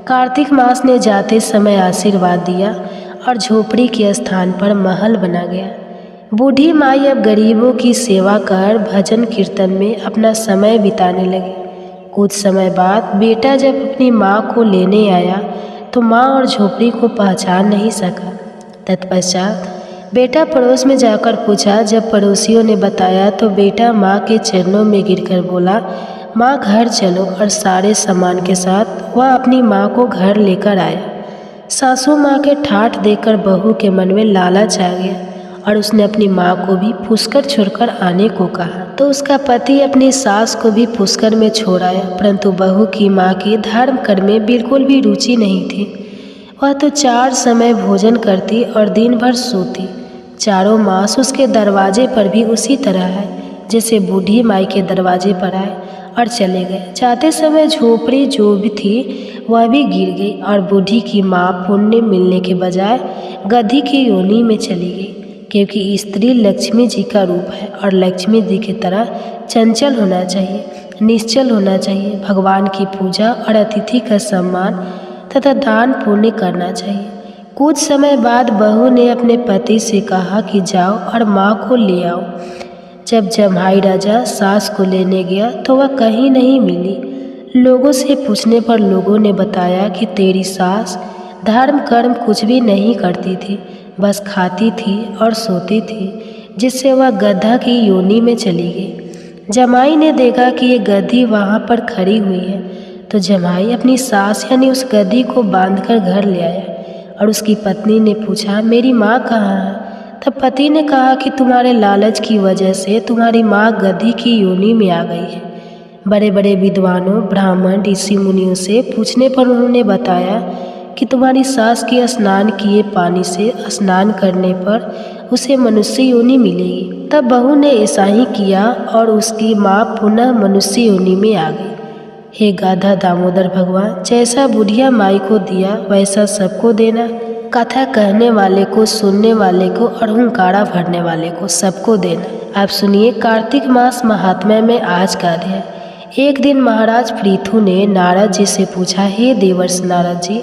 कार्तिक मास ने जाते समय आशीर्वाद दिया और झोपड़ी के स्थान पर महल बना गया। बूढ़ी माई अब गरीबों की सेवा कर भजन कीर्तन में अपना समय बिताने लगी। कुछ समय बाद बेटा जब अपनी माँ को लेने आया तो माँ और झोपड़ी को पहचान नहीं सका। तत्पश्चात बेटा पड़ोस में जाकर पूछा। जब पड़ोसियों ने बताया तो बेटा माँ के चरणों में गिरकर बोला, माँ घर चलो, और सारे सामान के साथ वह अपनी माँ को घर लेकर आया। सासू माँ के ठाठ देखकर बहू के मन में लालच आ गया और उसने अपनी माँ को भी पुष्कर छोड़कर आने को कहा। तो उसका पति अपनी सास को भी पुष्कर में छोड़ आया, परंतु बहू की माँ की धर्म कर्म में बिल्कुल भी रुचि नहीं थी। वह तो 4 समय भोजन करती और दिन भर सोती। चारों मास उसके दरवाजे पर भी उसी तरह है जैसे बूढ़ी माई के दरवाजे पर आए और चले गए। जाते समय झोपड़ी जो भी थी वह भी गिर गई और बूढ़ी की माँ पुण्य मिलने के बजाय गधी की योनि में चली गई, क्योंकि स्त्री लक्ष्मी जी का रूप है और लक्ष्मी जी की तरह चंचल होना चाहिए, निश्चल होना चाहिए। भगवान की पूजा और अतिथि का सम्मान तथा दान पुण्य करना चाहिए। कुछ समय बाद बहू ने अपने पति से कहा कि जाओ और माँ को ले आओ। जब जम्हाई राजा सास को लेने गया तो वह कहीं नहीं मिली। लोगों से पूछने पर लोगों ने बताया कि तेरी सास धर्म कर्म कुछ भी नहीं करती थी, बस खाती थी और सोती थी, जिससे वह गधा की योनि में चली गई। जमाई ने देखा कि ये गधी वहाँ पर खड़ी हुई है, तो जमाई अपनी सास यानी उस गधी को बांधकर घर ले आया और उसकी पत्नी ने पूछा, मेरी माँ कहाँ है? तब पति ने कहा कि तुम्हारे लालच की वजह से तुम्हारी माँ गधी की योनि में आ गई है। बड़े बड़े विद्वानों, ब्राह्मण, ऋषि मुनियों से पूछने पर उन्होंने बताया कि तुम्हारी सास के स्नान किए पानी से स्नान करने पर उसे मनुष्य योनि मिलेगी। तब बहू ने ऐसा ही किया और उसकी माँ पुनः मनुष्य योनि में आ गई। हे गाधा दामोदर भगवान, जैसा बुढ़िया माई को दिया वैसा सबको देना। कथा कहने वाले को, सुनने वाले को और हुंकारा भरने वाले को सबको देना। आप सुनिए कार्तिक मास महात्म्य में आज का अध्याय। एक दिन महाराज पृथु ने नारद जी से पूछा, हे देवर्षि नारद जी,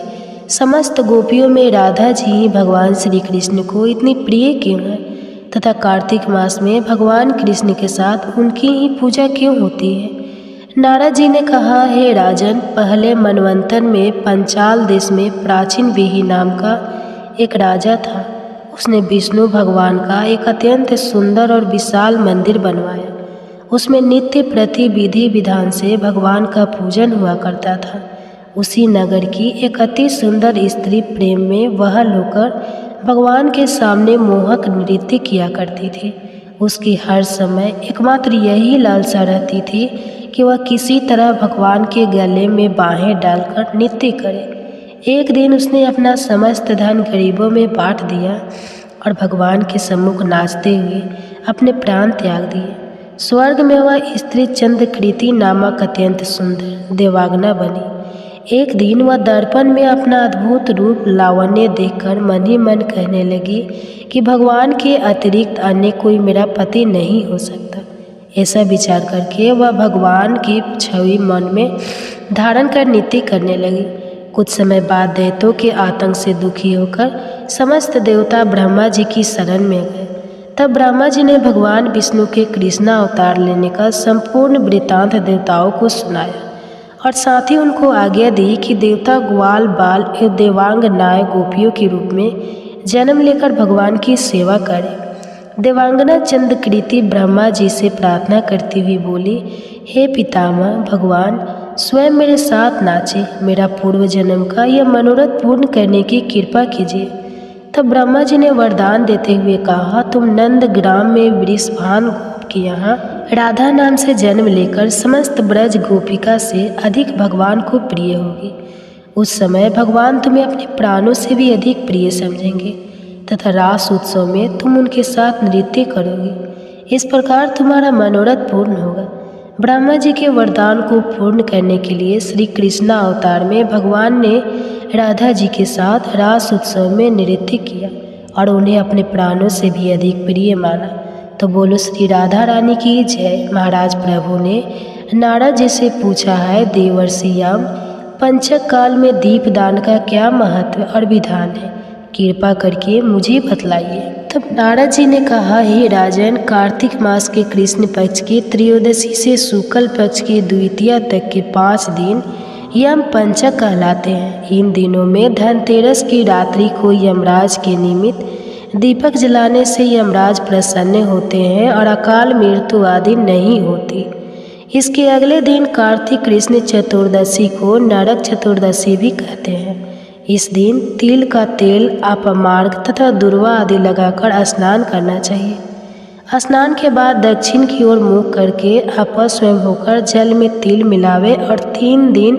समस्त गोपियों में राधा जी भगवान श्री कृष्ण को इतनी प्रिय क्यों है तथा कार्तिक मास में भगवान कृष्ण के साथ उनकी ही पूजा क्यों होती है? नारद जी ने कहा, हे राजन, पहले मनवंतर में पंचाल देश में प्राचीन बिही नाम का एक राजा था। उसने विष्णु भगवान का एक अत्यंत सुंदर और विशाल मंदिर बनवाया। उसमें नित्य प्रति विधि विधान से भगवान का पूजन हुआ करता था। उसी नगर की एक अति सुंदर स्त्री प्रेम में वह होकर भगवान के सामने मोहक नृत्य किया करती थी। उसकी हर समय एकमात्र यही लालसा रहती थी कि वह किसी तरह भगवान के गले में बाहें डालकर नृत्य करे। एक दिन उसने अपना समस्त धन गरीबों में बांट दिया और भगवान के सम्मुख नाचते हुए अपने प्राण त्याग दिए। स्वर्ग में वह स्त्री चंद्रकृति नामक अत्यंत सुंदर देवांगना बनी। एक दिन वह दर्पण में अपना अद्भुत रूप लावण्य देखकर मन ही मन कहने लगी कि भगवान के अतिरिक्त अन्य कोई मेरा पति नहीं हो सकता। ऐसा विचार करके वह भगवान की छवि मन में धारण कर नृत्य करने लगी। कुछ समय बाद दैत्यों के आतंक से दुखी होकर समस्त देवता ब्रह्मा जी की शरण में गए। तब ब्रह्मा जी ने भगवान विष्णु के कृष्ण अवतार लेने का संपूर्ण वृत्तांत देवताओं को सुनाया और साथ ही उनको आज्ञा दी कि देवता ग्वाल बाल एवं देवांग नाय गोपियों के रूप में जन्म लेकर भगवान की सेवा करें। देवांगना चंद्रकृति ब्रह्मा जी से प्रार्थना करती हुई बोली, हे पितामह भगवान, स्वयं मेरे साथ नाचे, मेरा पूर्व जन्म का यह मनोरथ पूर्ण करने की कृपा कीजिए। तब ब्रह्मा जी ने वरदान देते हुए कहा, तुम नंद ग्राम में वृषभान गोप के यहाँ राधा नाम से जन्म लेकर समस्त ब्रज गोपिका से अधिक भगवान को प्रिय होगी। उस समय भगवान तुम्हें अपने प्राणों से भी अधिक प्रिय समझेंगे तथा रास उत्सव में तुम उनके साथ नृत्य करोगे। इस प्रकार तुम्हारा मनोरथ पूर्ण होगा। ब्रह्मा जी के वरदान को पूर्ण करने के लिए श्री कृष्ण अवतार में भगवान ने राधा जी के साथ रास उत्सव में नृत्य किया और उन्हें अपने प्राणों से भी अधिक प्रिय माना। तो बोलो श्री राधा रानी की जय। महाराज प्रभु ने नारद जी से पूछा है, देवर्षियाम, पंचक काल में दीपदान का क्या महत्व और विधान है? कृपा करके मुझे बतलाइए। तब नारद जी ने कहा, हे राजन, कार्तिक मास के कृष्ण पक्ष की त्रयोदशी से शुक्ल पक्ष की द्वितीया तक के 5 दिन यम पंचक कहलाते हैं। इन दिनों में धनतेरस की रात्रि को यमराज के निमित्त दीपक जलाने से यमराज प्रसन्न होते हैं और अकाल मृत्यु आदि नहीं होती। इसके अगले दिन कार्तिक कृष्ण चतुर्दशी को नरक चतुर्दशी भी कहते हैं। इस दिन तिल का तेल, अपमार्ग तथा दुर्वा आदि लगाकर स्नान करना चाहिए। स्नान के बाद दक्षिण की ओर मुख करके अपस्वयं होकर जल में तिल मिलावे और 3 दिन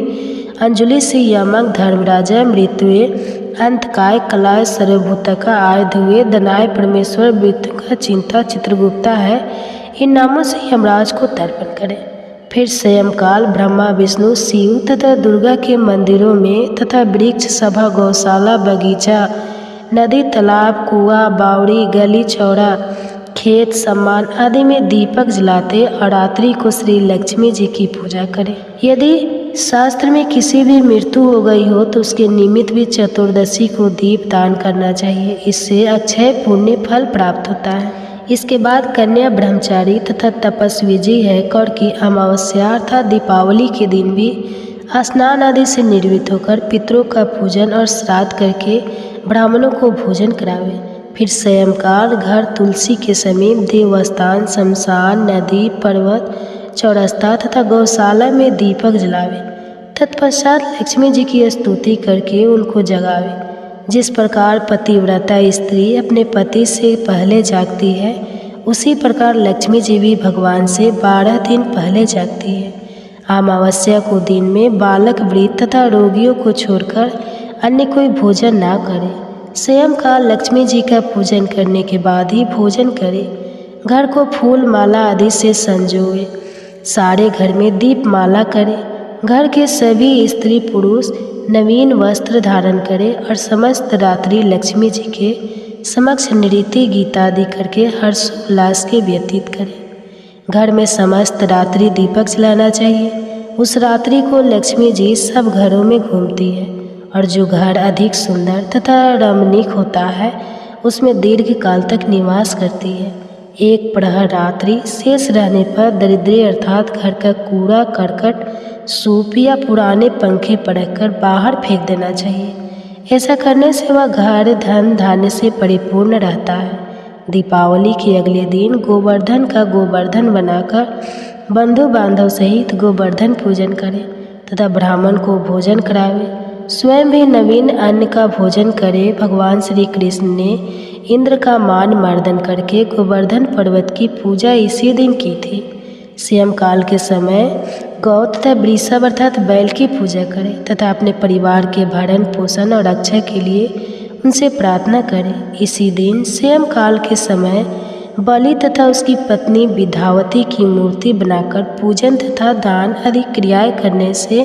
अंजलि से यमक, धर्मराजा, मृत्युए, अंतकाय, कलाय, सर्वभूतका, आयुधुए, दनाय, परमेश्वर, मृत्युका, चिंता, चित्रगुप्ता है, इन नामों से यमराज को तर्पण करें। फिर स्वयंकाल ब्रह्मा, विष्णु, शिव तथा दुर्गा के मंदिरों में तथा वृक्ष सभा, गौशाला, बगीचा, नदी, तालाब, कुआं, बावड़ी, गली, चौड़ा, खेत, सम्मान आदि में दीपक जलाते और रात्रि को श्री लक्ष्मी जी की पूजा करें। यदि शास्त्र में किसी भी मृत्यु हो गई हो तो उसके निमित्त भी चतुर्दशी को दीप दान करना चाहिए। इससे अक्षय पुण्य फल प्राप्त होता है। इसके बाद कन्या, ब्रह्मचारी तथा तपस्वी जी है कौर की अमावस्या अर्थात दीपावली के दिन भी स्नान आदि से निर्मित होकर पितरों का पूजन और श्राद्ध करके ब्राह्मणों को भोजन करावे। फिर सायंकाल घर तुलसी के समीप देवस्थान, शमशान, नदी, पर्वत, चौरस्ता तथा गौशाला में दीपक जलावे। तत्पश्चात लक्ष्मी जी की स्तुति करके उनको जगावे। जिस प्रकार पतिव्रता स्त्री अपने पति से पहले जागती है, उसी प्रकार लक्ष्मी जी भी भगवान से 12 दिन पहले जागती है। अमावस्या को दिन में बालक, वृद्ध तथा रोगियों को छोड़कर अन्य कोई भोजन ना करे। सायंकाल लक्ष्मी जी का पूजन करने के बाद ही भोजन करे। घर को फूल माला आदि से संजोए। सारे घर में दीप माला करे। घर के सभी स्त्री पुरुष नवीन वस्त्र धारण करें और समस्त रात्रि लक्ष्मी जी के समक्ष नृत्य गीत आदि करके हर्षोल्लास के व्यतीत करें। घर में समस्त रात्रि दीपक जलाना चाहिए। उस रात्रि को लक्ष्मी जी सब घरों में घूमती है और जो घर अधिक सुंदर तथा रमणीक होता है उसमें दीर्घ काल तक निवास करती है। एक प्रहर रात्रि शेष रहने पर दरिद्री अर्थात घर का कूड़ा करकट, सूप या पुराने पंखे पड़कर बाहर फेंक देना चाहिए। ऐसा करने से वह घर धन धान्य से परिपूर्ण रहता है। दीपावली के अगले दिन गोवर्धन का गोवर्धन बनाकर बंधु बांधव सहित गोवर्धन पूजन करें तथा ब्राह्मण को भोजन करावे। स्वयं भी नवीन अन्न का भोजन करे। भगवान श्री कृष्ण ने इंद्र का मान मर्दन करके गोवर्धन पर्वत की पूजा इसी दिन की थी। सायंकाल के समय गौ तथा वृषभ अर्थात बैल की पूजा करें तथा अपने परिवार के भरण पोषण और रक्षा के लिए उनसे प्रार्थना करें। इसी दिन सायंकाल के समय बलि तथा उसकी पत्नी विद्यावती की मूर्ति बनाकर पूजन तथा दान आदि क्रियाएं करने से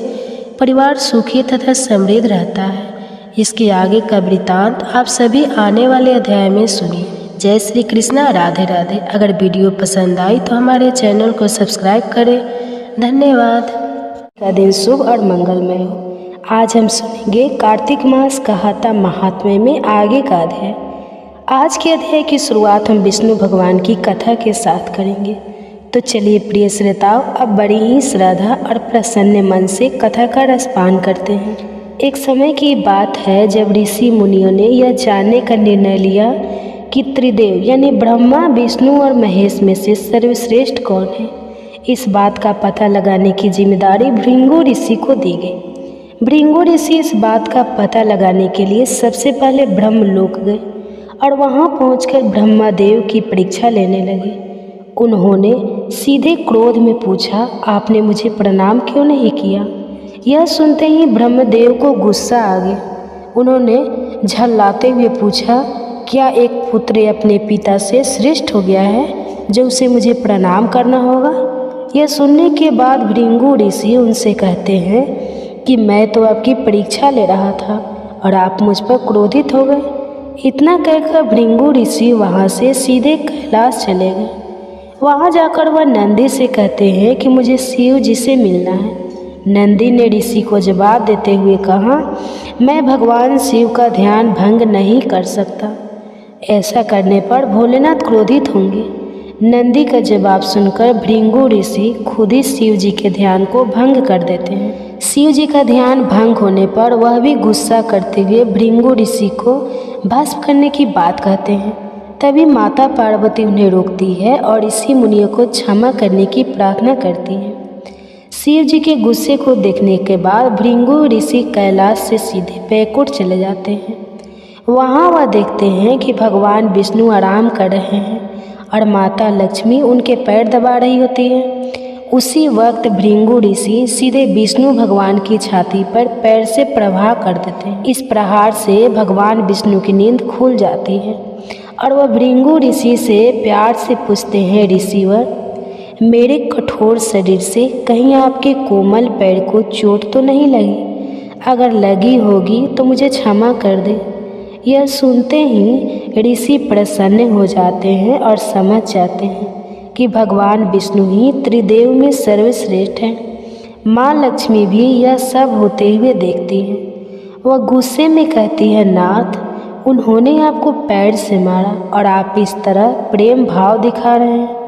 परिवार सुखी तथा समृद्ध रहता है। इसके आगे का वृत्तांत आप सभी आने वाले अध्याय में सुनिए। जय श्री कृष्णा, राधे राधे। अगर वीडियो पसंद आई तो हमारे चैनल को सब्सक्राइब करें। धन्यवाद। का दिन शुभ और मंगलमय हो। आज हम सुनेंगे कार्तिक मास कहाता महात्म्य में आगे का अध्याय। आज के अध्याय की शुरुआत हम विष्णु भगवान की कथा के साथ करेंगे। तो चलिए प्रिय श्रोताओं, अब बड़ी ही श्रद्धा और प्रसन्न मन से कथा का रसपान करते हैं। एक समय की बात है जब ऋषि मुनियों ने यह जानने का निर्णय लिया कि त्रिदेव यानी ब्रह्मा, विष्णु और महेश में से सर्वश्रेष्ठ कौन है। इस बात का पता लगाने की जिम्मेदारी भृंगु ऋषि को दी गई। भृंगु ऋषि इस बात का पता लगाने के लिए सबसे पहले ब्रह्मलोक गए और वहां पहुंचकर ब्रह्मादेव की परीक्षा लेने लगे। उन्होंने सीधे क्रोध में पूछा, आपने मुझे प्रणाम क्यों नहीं किया। यह सुनते ही ब्रह्मदेव को गुस्सा आ गया। उन्होंने झल्लाते हुए पूछा, क्या एक पुत्र अपने पिता से श्रेष्ठ हो गया है जो उसे मुझे प्रणाम करना होगा। यह सुनने के बाद भृंगु ऋषि उनसे कहते हैं कि मैं तो आपकी परीक्षा ले रहा था और आप मुझ पर क्रोधित हो गए। इतना कहकर भृंगु ऋषि वहाँ से सीधे कैलाश चले गए। वहाँ जाकर वह नंदी से कहते हैं कि मुझे शिव जी से मिलना है। नंदी ने ऋषि को जवाब देते हुए कहा, मैं भगवान शिव का ध्यान भंग नहीं कर सकता। ऐसा करने पर भोलेनाथ क्रोधित होंगे। नंदी का जवाब सुनकर भृंगु ऋषि खुद ही शिव जी के ध्यान को भंग कर देते हैं। शिव जी का ध्यान भंग होने पर वह भी गुस्सा करते हुए भृंगु ऋषि को भस्म करने की बात कहते हैं। तभी माता पार्वती उन्हें रोकती है और ऋषि मुनियों को क्षमा करने की प्रार्थना करती है। शिव जी के गुस्से को देखने के बाद भृंगु ऋषि कैलाश से सीधे बैकुंठ चले जाते हैं। वहाँ वह देखते हैं कि भगवान विष्णु आराम कर रहे हैं और माता लक्ष्मी उनके पैर दबा रही होती है। उसी वक्त भृंगु ऋषि सीधे विष्णु भगवान की छाती पर पैर से प्रहार कर देते हैं। इस प्रहार से भगवान विष्णु की नींद खुल जाती है और वह भृंगु ऋषि से प्यार से पूछते हैं, ऋषिवर, मेरे कठोर शरीर से कहीं आपके कोमल पैर को चोट तो नहीं लगी? अगर लगी होगी तो मुझे क्षमा कर दे। यह सुनते ही ऋषि प्रसन्न हो जाते हैं और समझ जाते हैं कि भगवान विष्णु ही त्रिदेव में सर्वश्रेष्ठ हैं। माँ लक्ष्मी भी यह सब होते हुए देखती हैं। वह गुस्से में कहती है, नाथ, उन्होंने आपको पैर से मारा और आप इस तरह प्रेम भाव दिखा रहे हैं।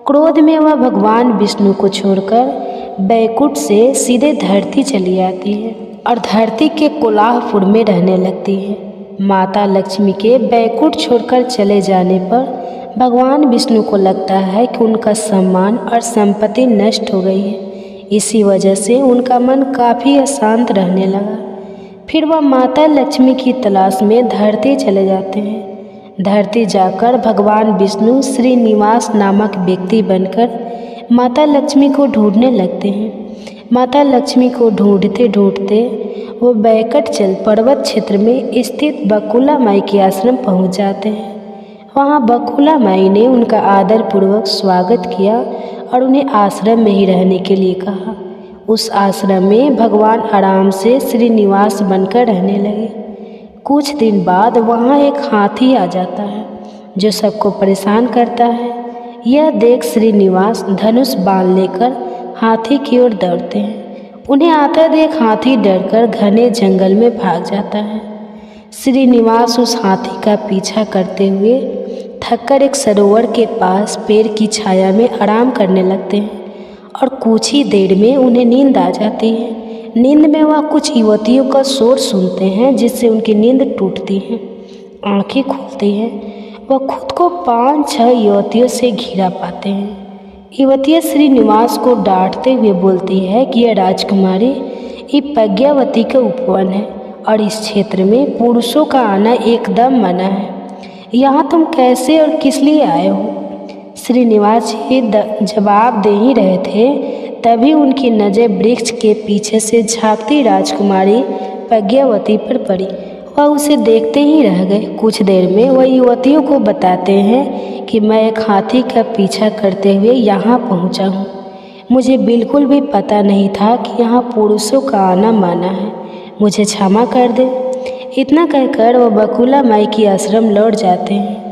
क्रोध में वह भगवान विष्णु को छोड़कर बैकुंठ से सीधे धरती चली आती है और धरती के कोलाहपुर में रहने लगती है। माता लक्ष्मी के बैकुंठ छोड़कर चले जाने पर भगवान विष्णु को लगता है कि उनका सम्मान और संपत्ति नष्ट हो गई है। इसी वजह से उनका मन काफ़ी अशांत रहने लगा। फिर वह माता लक्ष्मी की तलाश में धरती चले जाते हैं। धरती जाकर भगवान विष्णु श्रीनिवास नामक व्यक्ति बनकर माता लक्ष्मी को ढूंढने लगते हैं। माता लक्ष्मी को ढूंढते ढूंढते वो बैकुंठ पर्वत क्षेत्र में स्थित बकुला माई के आश्रम पहुंच जाते हैं। वहाँ बकुला माई ने उनका आदर पूर्वक स्वागत किया और उन्हें आश्रम में ही रहने के लिए कहा। उस आश्रम में भगवान आराम से श्रीनिवास बनकर रहने लगे। कुछ दिन बाद वहाँ एक हाथी आ जाता है जो सबको परेशान करता है। यह देख श्रीनिवास धनुष बाण लेकर हाथी की ओर दौड़ते हैं। उन्हें आता देख हाथी डरकर घने जंगल में भाग जाता है। श्रीनिवास उस हाथी का पीछा करते हुए थककर एक सरोवर के पास पेड़ की छाया में आराम करने लगते हैं और कुछ ही देर में उन्हें नींद आ जाती है। नींद में वह कुछ युवतियों का शोर सुनते हैं जिससे उनकी नींद टूटती है। आंखें खुलती हैं, वह खुद को 5-6 युवतियों से घिरा पाते हैं। युवतियाँ श्रीनिवास को डांटते हुए बोलती है कि यह राजकुमारी ये प्रज्ञावती का उपवन है और इस क्षेत्र में पुरुषों का आना एकदम मना है। यहाँ तुम कैसे और किस लिए आए हो? श्रीनिवास जी जवाब दे ही रहे थे, तभी उनकी नज़र वृक्ष के पीछे से झांकती राजकुमारी प्रज्ञावती पर पड़ी। वह उसे देखते ही रह गए। कुछ देर में वह युवतियों को बताते हैं कि मैं एक हाथी का पीछा करते हुए यहाँ पहुँचा हूँ। मुझे बिल्कुल भी पता नहीं था कि यहाँ पुरुषों का आना माना है। मुझे क्षमा कर दे। इतना कहकर वह बकुला माई की आश्रम लौट जाते हैं।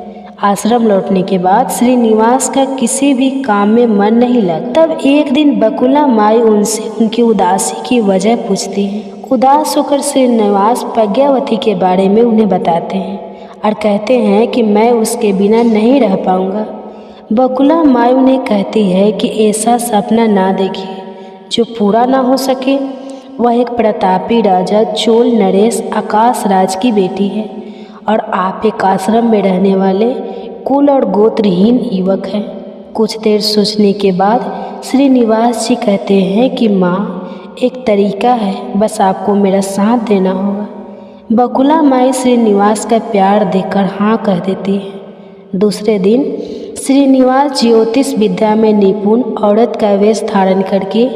आश्रम लौटने के बाद श्रीनिवास का किसी भी काम में मन नहीं लगता। तब एक दिन बकुला माई उनसे उनकी उदासी की वजह पूछती है। उदास होकर श्रीनिवास प्रज्ञावती के बारे में उन्हें बताते हैं और कहते हैं कि मैं उसके बिना नहीं रह पाऊंगा। बकुला माई उन्हें कहती है कि ऐसा सपना ना देखिए जो पूरा ना हो सके। वह एक प्रतापी राजा चोल नरेश आकाश राज की बेटी है और आप एक आश्रम में रहने वाले कुल और गोत्रहीन युवक हैं। कुछ देर सोचने के बाद श्रीनिवास जी कहते हैं कि माँ, एक तरीका है, बस आपको मेरा साथ देना होगा। बकुला माई श्रीनिवास का प्यार देखकर हाँ कह देती है। दूसरे दिन श्रीनिवास ज्योतिष विद्या में निपुण औरत का वेश धारण करके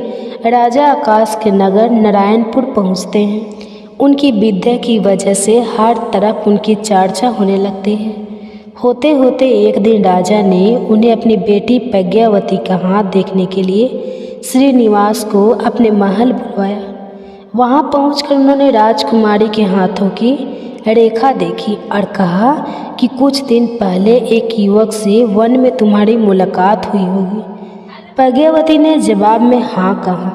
राजा आकाश के नगर नारायणपुर पहुँचते हैं। उनकी विद्या की वजह से हर तरफ उनकी चर्चा होने लगती है। होते होते एक दिन राजा ने उन्हें अपनी बेटी प्रज्ञावती का हाथ देखने के लिए श्रीनिवास को अपने महल बुलवाया। वहाँ पहुंचकर उन्होंने राजकुमारी के हाथों की रेखा देखी और कहा कि कुछ दिन पहले एक युवक से वन में तुम्हारी मुलाकात हुई होगी। प्रज्ञावती ने जवाब में हाँ कहा।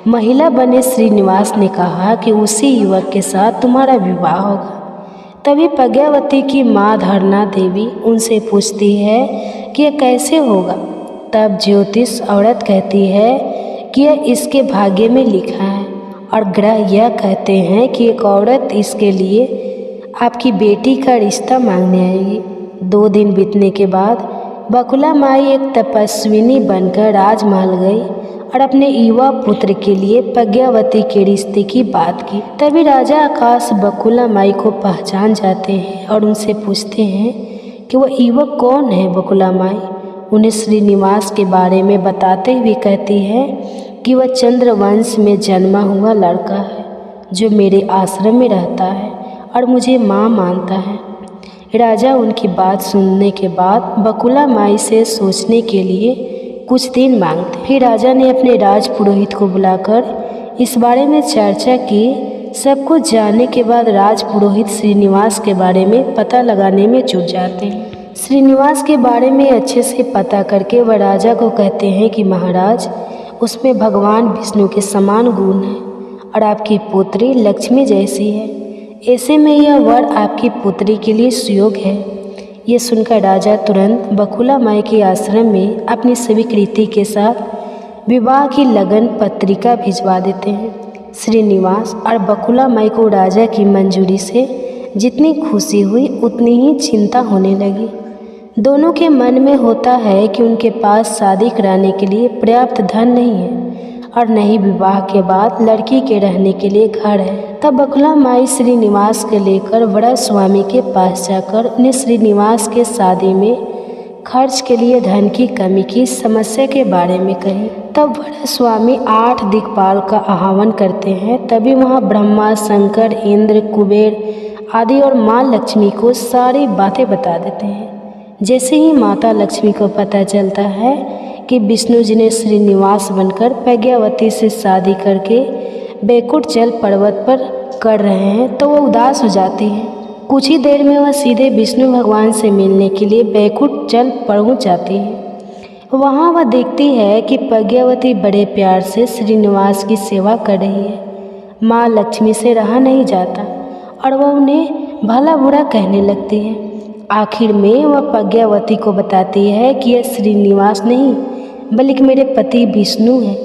महिला बने श्रीनिवास ने कहा कि उसी युवक के साथ तुम्हारा विवाह होगा। तभी प्रज्ञावती की माँ धरना देवी उनसे पूछती है कि यह कैसे होगा। तब ज्योतिष औरत कहती है कि यह इसके भाग्य में लिखा है और ग्रह यह कहते हैं कि एक औरत इसके लिए आपकी बेटी का रिश्ता मांगने आएगी। 2 दिन बीतने के बाद बकुला माई एक तपस्विनी बनकर राजमहल गई और अपने युवा पुत्र के लिए प्रज्ञावती के रिश्ते की बात की। तभी राजा आकाश बकुला माई को पहचान जाते हैं और उनसे पूछते हैं कि वह युवक कौन है। बकुला माई उन्हें श्रीनिवास के बारे में बताते हुए कहती है कि वह चंद्रवंश में जन्मा हुआ लड़का है जो मेरे आश्रम में रहता है और मुझे माँ मानता है। राजा उनकी बात सुनने के बाद बकुला माई से सोचने के लिए कुछ दिन मांगते। फिर राजा ने अपने राज पुरोहित को बुलाकर इस बारे में चर्चा की। सब कुछ जानने के बाद राज पुरोहित श्रीनिवास के बारे में पता लगाने में जुट जाते हैं। श्रीनिवास के बारे में अच्छे से पता करके वह राजा को कहते हैं कि महाराज, उसमें भगवान विष्णु के समान गुण हैं और आपकी पुत्री लक्ष्मी जैसी है। ऐसे में यह वर आपकी पुत्री के लिए सुयोग है। ये सुनकर राजा तुरंत बकुला माई के आश्रम में अपनी स्वीकृति के साथ विवाह की लगन पत्रिका भिजवा देते हैं। श्रीनिवास और बकुला माई को राजा की मंजूरी से जितनी खुशी हुई उतनी ही चिंता होने लगी। दोनों के मन में होता है कि उनके पास शादी कराने के लिए पर्याप्त धन नहीं है और न ही विवाह के बाद लड़की के रहने के लिए घर है। तब बकुला माई श्रीनिवास के लेकर बड़ा स्वामी के पास जाकर उन्हें श्रीनिवास के शादी में खर्च के लिए धन की कमी की समस्या के बारे में कही। तब बड़ा स्वामी 8 दिक्पाल का आह्वान करते हैं। तभी वहाँ ब्रह्मा, शंकर, इंद्र, कुबेर आदि और माँ लक्ष्मी को सारी बातें बता देते हैं। जैसे ही माता लक्ष्मी को पता चलता है कि विष्णु जी ने श्रीनिवास बनकर प्रज्ञावती से शादी करके बैकुंठ जल पर्वत पर कर रहे हैं तो वह उदास हो जाती है। कुछ ही देर में वह सीधे विष्णु भगवान से मिलने के लिए बैकुंठ जल पहुँच जाती है। वहाँ वह देखती है कि प्रज्ञावती बड़े प्यार से श्रीनिवास की सेवा कर रही है। माँ लक्ष्मी से रहा नहीं जाता और वह उन्हें भला बुरा कहने लगती है। आखिर में वह प्रज्ञावती को बताती है कि यह श्रीनिवास नहीं बल्कि मेरे पति विष्णु हैं।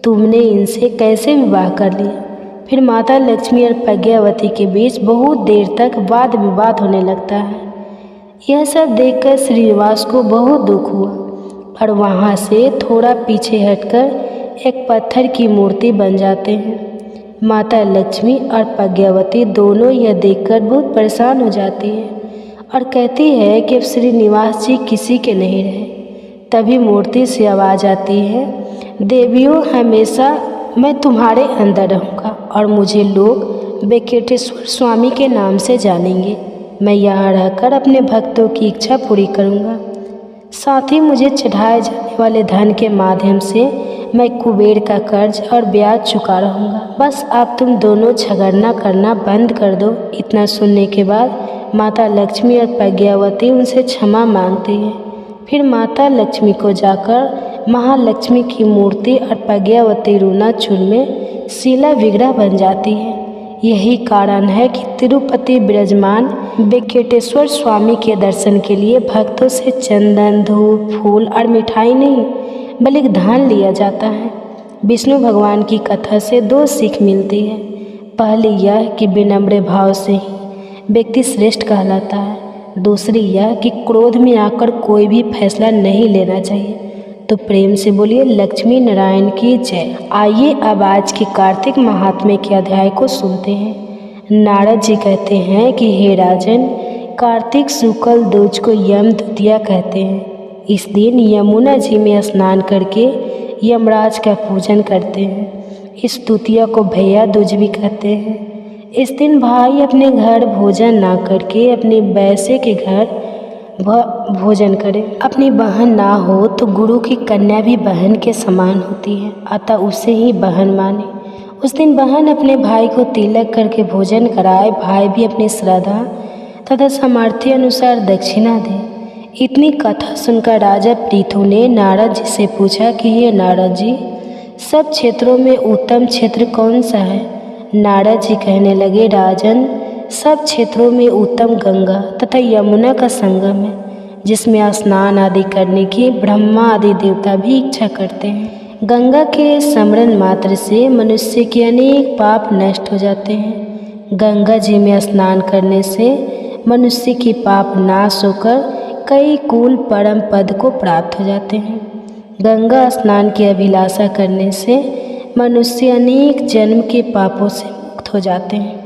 तुमने इनसे कैसे विवाह कर लिया? फिर माता लक्ष्मी और प्रज्ञावती के बीच बहुत देर तक वाद विवाद होने लगता है। यह सब देखकर श्रीनिवास को बहुत दुख हुआ और वहाँ से थोड़ा पीछे हटकर एक पत्थर की मूर्ति बन जाते हैं। माता लक्ष्मी और प्रज्ञावती दोनों यह देखकर बहुत परेशान हो जाती है और कहती है कि अब श्रीनिवास जी किसी के नहीं रहे। तभी मूर्ति से आवाज़ आती है, देवियों हमेशा मैं तुम्हारे अंदर रहूँगा और मुझे लोग वेंकटेश्वर स्वामी के नाम से जानेंगे। मैं यहाँ रहकर अपने भक्तों की इच्छा पूरी करूँगा। साथ ही मुझे चढ़ाए जाने वाले धन के माध्यम से मैं कुबेर का कर्ज और ब्याज चुका रहूँगा। बस आप तुम दोनों झगड़ना करना बंद कर दो। इतना सुनने के बाद माता लक्ष्मी और प्रज्ञावती उनसे क्षमा मांगती है। फिर माता लक्ष्मी को जाकर महालक्ष्मी की मूर्ति और प्रज्ञावती रूनाचूर में शिला विग्रह बन जाती है। यही कारण है कि तिरुपति विराजमान वेंकटेश्वर स्वामी के दर्शन के लिए भक्तों से चंदन, धूप, फूल और मिठाई नहीं बल्कि धन लिया जाता है। विष्णु भगवान की कथा से 2 सीख मिलती है। पहली यह कि विनम्र भाव से ही व्यक्ति श्रेष्ठ कहलाता है। दूसरी यह कि क्रोध में आकर कोई भी फैसला नहीं लेना चाहिए। तो प्रेम से बोलिए लक्ष्मी नारायण की जय। आइए अब आज के कार्तिक महात्म्य के अध्याय को सुनते हैं। नारद जी कहते हैं कि हे राजन, कार्तिक शुक्ल दूज को यम द्वितीया कहते हैं। इस दिन यमुना जी में स्नान करके यमराज का पूजन करते हैं। इस द्वितीया को भैया दूज भी कहते हैं। इस दिन भाई अपने घर भोजन ना करके अपने बैसे के घर भोजन करें। अपनी बहन ना हो तो गुरु की कन्या भी बहन के समान होती है, अतः उसे ही बहन माने। उस दिन बहन अपने भाई को तिलक करके भोजन कराए, भाई भी अपनी श्रद्धा तथा सामर्थ्य अनुसार दक्षिणा दे। इतनी कथा सुनकर राजा पृथु ने नारद जी से पूछा कि हे नारद जी, सब क्षेत्रों में उत्तम क्षेत्र कौन सा है? नारद जी कहने लगे, राजन, सब क्षेत्रों में उत्तम गंगा तथा यमुना का संगम है, जिसमें स्नान आदि करने की ब्रह्मा आदि देवता भी इच्छा करते हैं। गंगा के स्मरण मात्र से मनुष्य के अनेक पाप नष्ट हो जाते हैं। गंगा जी में स्नान करने से मनुष्य की पाप नाश होकर कई कुल परम पद को प्राप्त हो जाते हैं। गंगा स्नान की अभिलाषा करने से मनुष्य अनेक जन्म के पापों से मुक्त हो जाते हैं।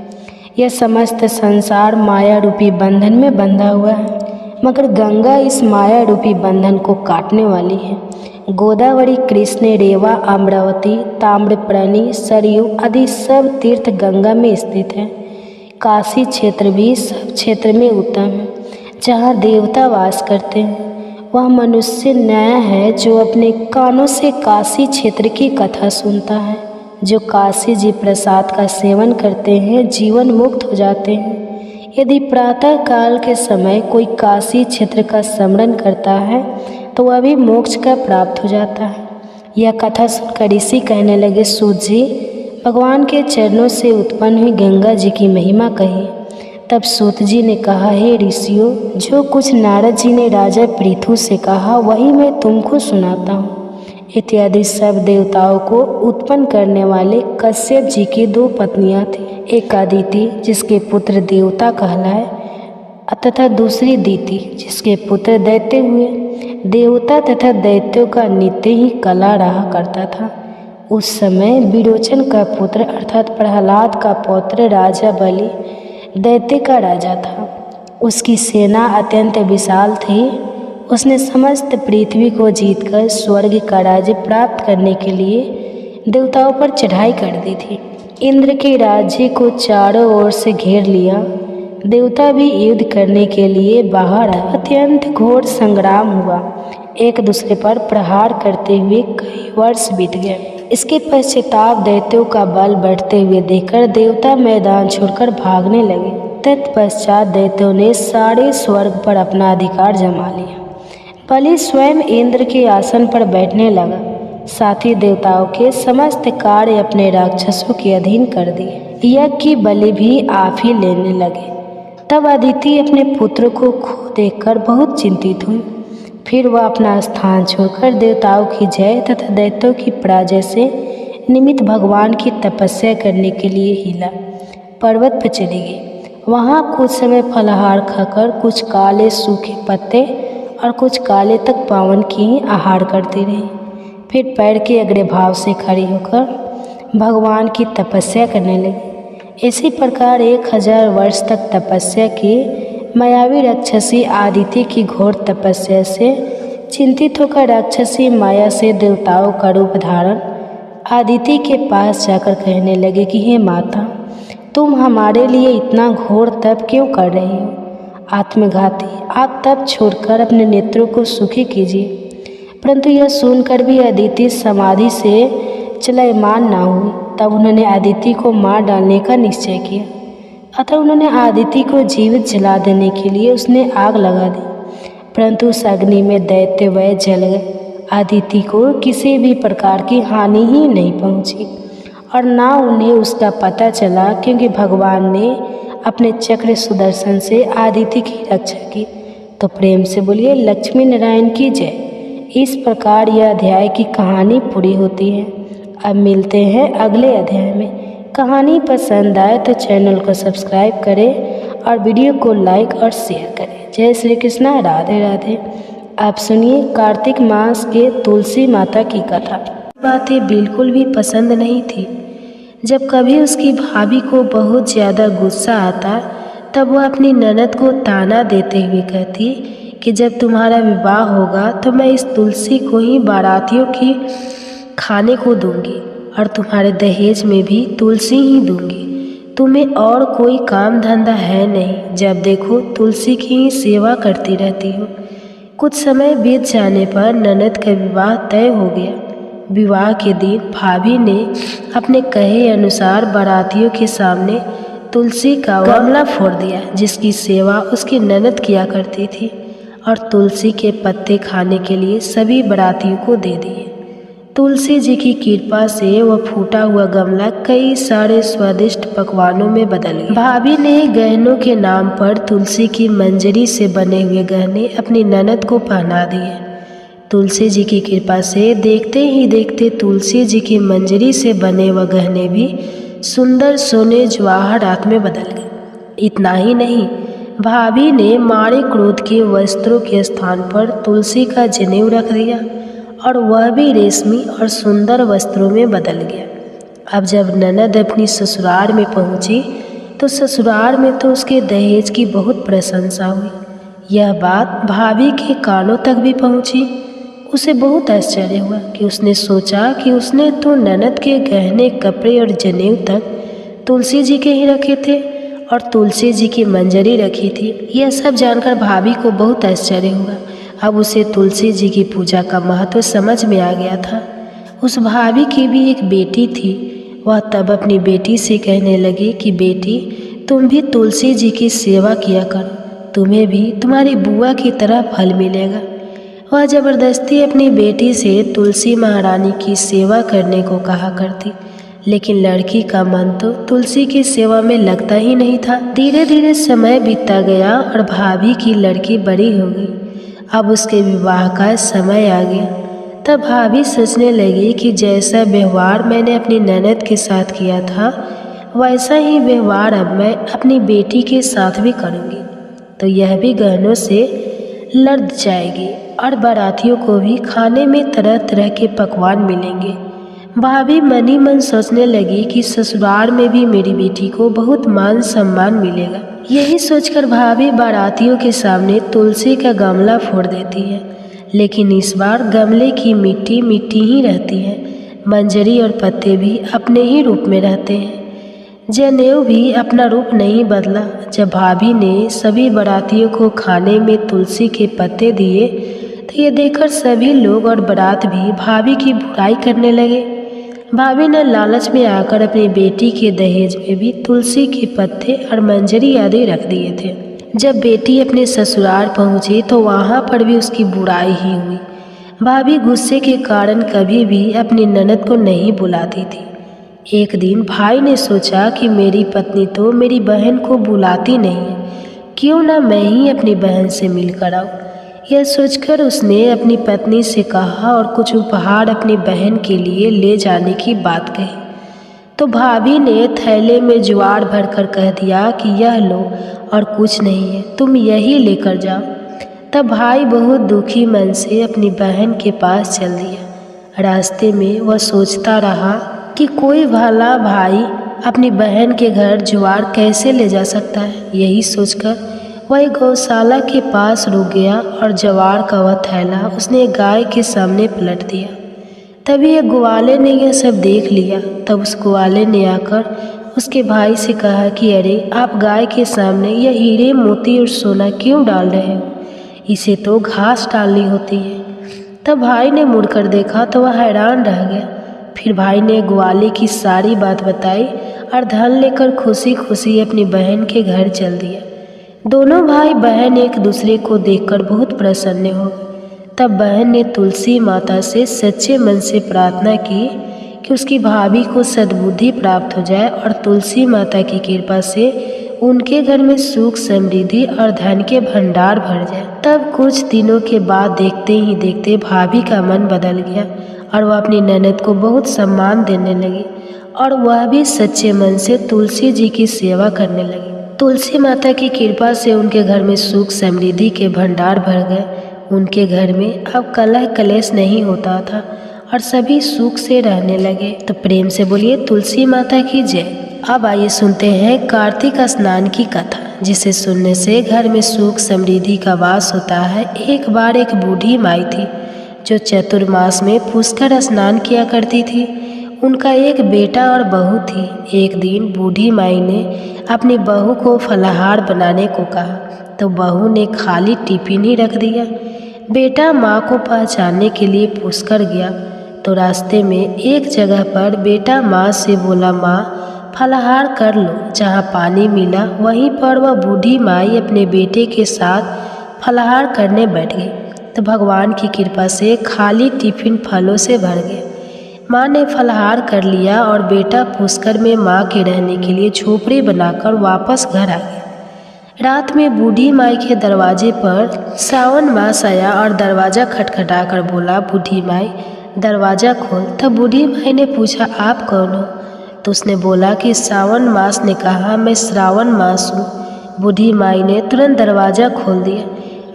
यह समस्त संसार माया रूपी बंधन में बंधा हुआ है, मगर गंगा इस माया रूपी बंधन को काटने वाली है। गोदावरी, कृष्ण, रेवा, अमरावती, ताम्रपर्णी, सरयू आदि सब तीर्थ गंगा में स्थित हैं। काशी क्षेत्र भी सब क्षेत्र में उत्तम है, जहाँ देवता वास करते हैं। वह मनुष्य नया है जो अपने कानों से काशी क्षेत्र की कथा सुनता है। जो काशी जी प्रसाद का सेवन करते हैं जीवन मुक्त हो जाते हैं। यदि प्रातः काल के समय कोई काशी क्षेत्र का स्मरण करता है तो वह भी मोक्ष का प्राप्त हो जाता है। यह कथा सुनकर ऋषि कहने लगे, सूत जी, भगवान के चरणों से उत्पन्न हुई गंगा जी की महिमा कही। तब सूत जी ने कहा, हे ऋषियों, जो कुछ नारद जी ने राजा पृथु से कहा वही मैं तुमको सुनाता हूँ। इत्यादि सब देवताओं को उत्पन्न करने वाले कश्यप जी की 2 पत्नियां थीं। एक अदिति जिसके पुत्र देवता कहलाए तथा दूसरी दीति जिसके पुत्र दैत्य हुए। देवता तथा दैत्यों का नित्य ही कला रहा करता था। उस समय विरोचन का पुत्र अर्थात प्रहलाद का पौत्र राजा बलि दैत्य का राजा था। उसकी सेना अत्यंत विशाल थी। उसने समस्त पृथ्वी को जीतकर स्वर्ग का राज्य प्राप्त करने के लिए देवताओं पर चढ़ाई कर दी थी। इंद्र के राज्य को चारों ओर से घेर लिया। देवता भी युद्ध करने के लिए बाहर आए। अत्यंत घोर संग्राम हुआ। एक दूसरे पर प्रहार करते हुए कई वर्ष बीत गए। इसके पश्चाताप दैत्यों का बल बढ़ते हुए देखकर देवता मैदान छोड़कर भागने लगे। तत्पश्चात दैत्यों ने सारे स्वर्ग पर अपना अधिकार जमा लिया। बलि स्वयं इंद्र के आसन पर बैठने लगा। साथ ही देवताओं के समस्त कार्य अपने राक्षसों के अधीन कर दिए। यज्ञ की बलि भी आप ही लेने लगे। तब अदिति अपने पुत्र को खो देखकर बहुत चिंतित हुई। फिर वह अपना स्थान छोड़कर देवताओं की जय तथा दैत्यों की पराजय से निमित्त भगवान की तपस्या करने के लिए हिला पर्वत पर चली गई। वहाँ कुछ समय फलाहार खाकर कुछ काले सूखे पत्ते और कुछ काले तक पावन की आहार करती रही। फिर पैर के अग्र भाव से खड़ी होकर भगवान की तपस्या करने लगी। इसी प्रकार 1000 वर्ष तक तपस्या की मायावी राक्षसी आदिति की घोर तपस्या से चिंतित होकर राक्षसी माया से देवताओं का रूप धारण आदिति के पास जाकर कहने लगे कि हे माता, तुम हमारे लिए इतना घोर तप क्यों कर रही हो? आत्मघाती, आप तप छोड़कर अपने नेत्रों को सुखी कीजिए। परंतु यह सुनकर भी अदिति समाधि से चलायमान ना हुई। तब उन्होंने अदिति को मार डालने का निश्चय किया। अतः उन्होंने आदिति को जीवित जला देने के लिए उसने आग लगा दी। परंतु उस अग्नि में दैत्य वह जल गए। आदिति को किसी भी प्रकार की हानि ही नहीं पहुंची और ना उन्हें उसका पता चला, क्योंकि भगवान ने अपने चक्र सुदर्शन से आदिति की रक्षा की। तो प्रेम से बोलिए लक्ष्मी नारायण की जय। इस प्रकार यह अध्याय की कहानी पूरी होती है। अब मिलते हैं अगले अध्याय में। कहानी पसंद आए तो चैनल को सब्सक्राइब करें और वीडियो को लाइक और शेयर करें। जय श्री कृष्णा, राधे राधे। आप सुनिए कार्तिक मास के तुलसी माता की कथा। बातें बिल्कुल भी पसंद नहीं थी। जब कभी उसकी भाभी को बहुत ज़्यादा गुस्सा आता तब वह अपनी ननद को ताना देते हुए कहती कि जब तुम्हारा विवाह होगा तो मैं इस तुलसी को ही बारातियों की खाने को दूंगी और तुम्हारे दहेज में भी तुलसी ही दूंगी। तुम्हें और कोई काम धंधा है नहीं, जब देखो तुलसी की ही सेवा करती रहती हो। कुछ समय बीत जाने पर ननद का विवाह तय हो गया। विवाह के दिन भाभी ने अपने कहे अनुसार बारातियों के सामने तुलसी का गमला फोड़ दिया, जिसकी सेवा उसकी ननद किया करती थी, और तुलसी के पत्ते खाने के लिए सभी बारातियों को दे दिए। तुलसी जी की कृपा से वह फूटा हुआ गमला कई सारे स्वादिष्ट पकवानों में बदल गया। भाभी ने गहनों के नाम पर तुलसी की मंजरी से बने हुए गहने अपनी ननद को पहना दिए। तुलसी जी की कृपा से देखते ही देखते तुलसी जी की मंजरी से बने वह गहने भी सुंदर सोने जवाहरात में बदल गए। इतना ही नहीं, भाभी ने मारे क्रोध के वस्त्रों के स्थान पर तुलसी का जनेऊ रख दिया और वह भी रेशमी और सुंदर वस्त्रों में बदल गया। अब जब ननद अपनी ससुराल में पहुंची तो ससुराल में तो उसके दहेज की बहुत प्रशंसा हुई। यह बात भाभी के कानों तक भी पहुंची। उसे बहुत आश्चर्य हुआ कि उसने सोचा कि उसने तो ननद के गहने, कपड़े और जनेऊ तक तुलसी जी के ही रखे थे और तुलसी जी की मंजरी रखी थी। यह सब जानकर भाभी को बहुत आश्चर्य हुआ। अब उसे तुलसी जी की पूजा का महत्व समझ में आ गया था। उस भाभी की भी एक बेटी थी। वह तब अपनी बेटी से कहने लगी कि बेटी, तुम भी तुलसी जी की सेवा किया करो, तुम्हें भी तुम्हारी बुआ की तरह फल मिलेगा। वह जबरदस्ती अपनी बेटी से तुलसी महारानी की सेवा करने को कहा करती, लेकिन लड़की का मन तो तुलसी की सेवा में लगता ही नहीं था। धीरे धीरे समय बीतता गया और भाभी की लड़की बड़ी हो गई। अब उसके विवाह का समय आ गया। तब भाभी सोचने लगी कि जैसा व्यवहार मैंने अपनी ननद के साथ किया था वैसा ही व्यवहार अब मैं अपनी बेटी के साथ भी करूँगी, तो यह भी गहनों से लद जाएगी और बारातियों को भी खाने में तरह तरह के पकवान मिलेंगे। भाभी मन ही मन सोचने लगी कि ससुराल में भी मेरी बेटी को बहुत मान सम्मान मिलेगा। यही सोचकर भाभी बारातियों के सामने तुलसी का गमला फोड़ देती है, लेकिन इस बार गमले की मिट्टी मिट्टी ही रहती है। मंजरी और पत्ते भी अपने ही रूप में रहते हैं। जनेऊ भी अपना रूप नहीं बदला। जब भाभी ने सभी बारातियों को खाने में तुलसी के पत्ते दिए तो ये देखकर सभी लोग और बारात भी भाभी की बुराई करने लगे। भाभी ने लालच में आकर अपनी बेटी के दहेज में भी तुलसी के पत्ते और मंजरी आदि रख दिए थे। जब बेटी अपने ससुराल पहुंची तो वहां पर भी उसकी बुराई ही हुई। भाभी गुस्से के कारण कभी भी अपनी ननद को नहीं बुलाती थी। एक दिन भाई ने सोचा कि मेरी पत्नी तो मेरी बहन को बुलाती नहीं है, क्यों ना मैं ही अपनी बहन से मिलकर आऊँ। यह सोचकर उसने अपनी पत्नी से कहा और कुछ उपहार अपनी बहन के लिए ले जाने की बात कही। तो भाभी ने थैले में ज्वार भरकर कह दिया कि यह लो और कुछ नहीं है, तुम यही लेकर जाओ। तब भाई बहुत दुखी मन से अपनी बहन के पास चल दिया। रास्ते में वह सोचता रहा कि कोई भला भाई अपनी बहन के घर ज्वार कैसे ले जा सकता है। यही सोचकर वह एक गौशाला के पास रुक गया और ज्वार का वह थैला उसने गाय के सामने पलट दिया। तभी एक ग्वाले ने यह सब देख लिया। तब उस ग्वाले ने आकर उसके भाई से कहा कि अरे आप गाय के सामने यह हीरे मोती और सोना क्यों डाल रहे हो, इसे तो घास डालनी होती है। तब भाई ने मुड़कर देखा तो वह हैरान रह गया। फिर भाई ने ग्वाले की सारी बात बताई और धन लेकर खुशी खुशी अपनी बहन के घर चल दिया। दोनों भाई बहन एक दूसरे को देखकर बहुत प्रसन्न हो गए। तब बहन ने तुलसी माता से सच्चे मन से प्रार्थना की कि उसकी भाभी को सद्बुद्धि प्राप्त हो जाए और तुलसी माता की कृपा से उनके घर में सुख समृद्धि और धन के भंडार भर जाए। तब कुछ दिनों के बाद देखते ही देखते भाभी का मन बदल गया और वह अपनी ननद को बहुत सम्मान देने लगी और वह भी सच्चे मन से तुलसी जी की सेवा करने लगी। तुलसी माता की कृपा से उनके घर में सुख समृद्धि के भंडार भर गए। उनके घर में अब कलह कलेश नहीं होता था और सभी सुख से रहने लगे। तो प्रेम से बोलिए तुलसी माता की जय। अब आइए सुनते हैं कार्तिक स्नान की कथा, जिसे सुनने से घर में सुख समृद्धि का वास होता है। एक बार एक बूढ़ी माई थी जो चतुर्मास में पुष्कर स्नान किया करती थी। उनका एक बेटा और बहू थी। एक दिन बूढ़ी माई ने अपनी बहू को फलाहार बनाने को कहा तो बहू ने खाली टिफिन ही रख दिया। बेटा माँ को पहचानने के लिए पुष्कर गया तो रास्ते में एक जगह पर बेटा माँ से बोला, माँ फलाहार कर लो। जहाँ पानी मिला वहीं पर वह बूढ़ी माई अपने बेटे के साथ फलाहार करने बैठ गई। तो भगवान की कृपा से खाली टिफिन फलों से भर गया। माँ ने फलाहार कर लिया और बेटा पुष्कर में माँ के रहने के लिए झोपड़ी बनाकर वापस घर आ गया। रात में बूढ़ी माई के दरवाजे पर श्रावण मास आया और दरवाज़ा खटखटाकर बोला, बूढ़ी माई दरवाज़ा खोल। तब बूढ़ी माई ने पूछा, आप कौन हो? तो उसने बोला कि श्रावण मास ने कहा मैं श्रावण मास हूँ। बूढ़ी माई ने तुरंत दरवाज़ा खोल दिया।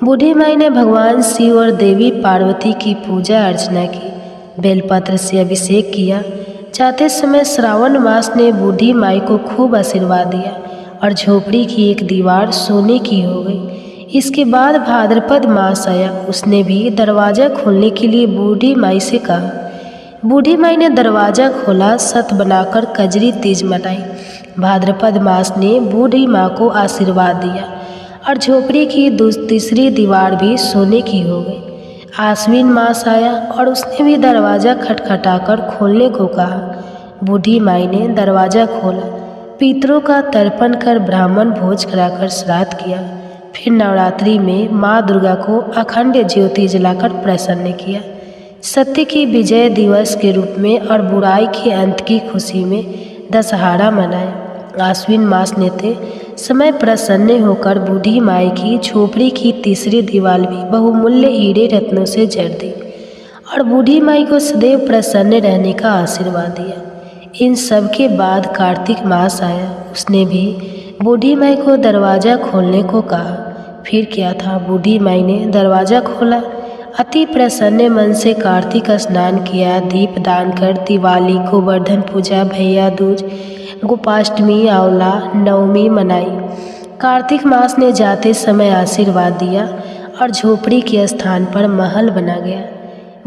बूढ़ी माई ने भगवान शिव और देवी पार्वती की पूजा अर्चना की, बेलपत्र से अभिषेक किया। जाते समय श्रावण मास ने बूढ़ी माई को खूब आशीर्वाद दिया और झोपड़ी की एक दीवार सोने की हो गई। इसके बाद भाद्रपद मास आया। उसने भी दरवाज़ा खोलने के लिए बूढ़ी माई से कहा। बूढ़ी माई ने दरवाज़ा खोला, सत बनाकर कजरी तीज मनाई। भाद्रपद मास ने बूढ़ी माँ को आशीर्वाद दिया और झोपड़ी की तीसरी दीवार भी सोने की हो गई। आश्विन मास आया और उसने भी दरवाज़ा खटखटाकर खोलने को कहा। बूढ़ी माई ने दरवाज़ा खोला, पितरों का तर्पण कर ब्राह्मण भोज कराकर श्राद्ध किया। फिर नवरात्रि में माँ दुर्गा को अखंड ज्योति जलाकर प्रसन्न किया। सत्य की विजय दिवस के रूप में और बुराई के अंत की खुशी में दशहरा मनाया। आश्विन मास नेते समय प्रसन्न होकर बूढ़ी माई की झोपड़ी की तीसरी दीवार भी बहुमूल्य हीरे रत्नों से जड़ दी और बूढ़ी माई को सदैव प्रसन्न रहने का आशीर्वाद दिया। इन सब के बाद कार्तिक मास आया। उसने भी बूढ़ी माई को दरवाज़ा खोलने को कहा। फिर क्या था, बूढ़ी माई ने दरवाज़ा खोला। अति प्रसन्न मन से कार्तिक स्नान किया, दीप दान कर दिवाली, गोवर्धन पूजा, भैया दूज, गोपाष्टमी, आंवला नवमी मनाई। कार्तिक मास ने जाते समय आशीर्वाद दिया और झोपड़ी के स्थान पर महल बना गया।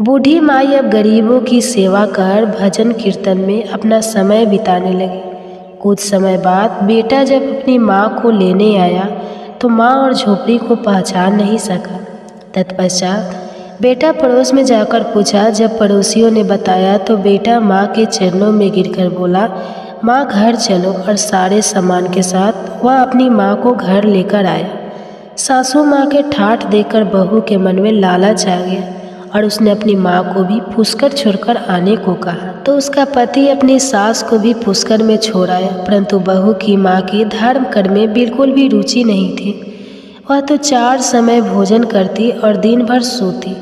बूढ़ी माई अब गरीबों की सेवा कर भजन कीर्तन में अपना समय बिताने लगी। कुछ समय बाद बेटा जब अपनी माँ को लेने आया तो माँ और झोपड़ी को पहचान नहीं सका। तत्पश्चात बेटा पड़ोस में जाकर पूछा। जब पड़ोसियों ने बताया तो बेटा माँ के चरणों में गिरकर बोला, माँ घर चलो, और सारे सामान के साथ वह अपनी माँ को घर लेकर आया। सासू माँ के ठाठ देखकर बहू के मन में लालच आ गया और उसने अपनी माँ को भी पुष्कर छोड़कर आने को कहा। तो उसका पति अपनी सास को भी पुष्कर में छोड़ आया, परंतु बहू की माँ की धर्म कर्म में बिल्कुल भी रुचि नहीं थी। वह तो 4 समय भोजन करती और दिन भर सोती।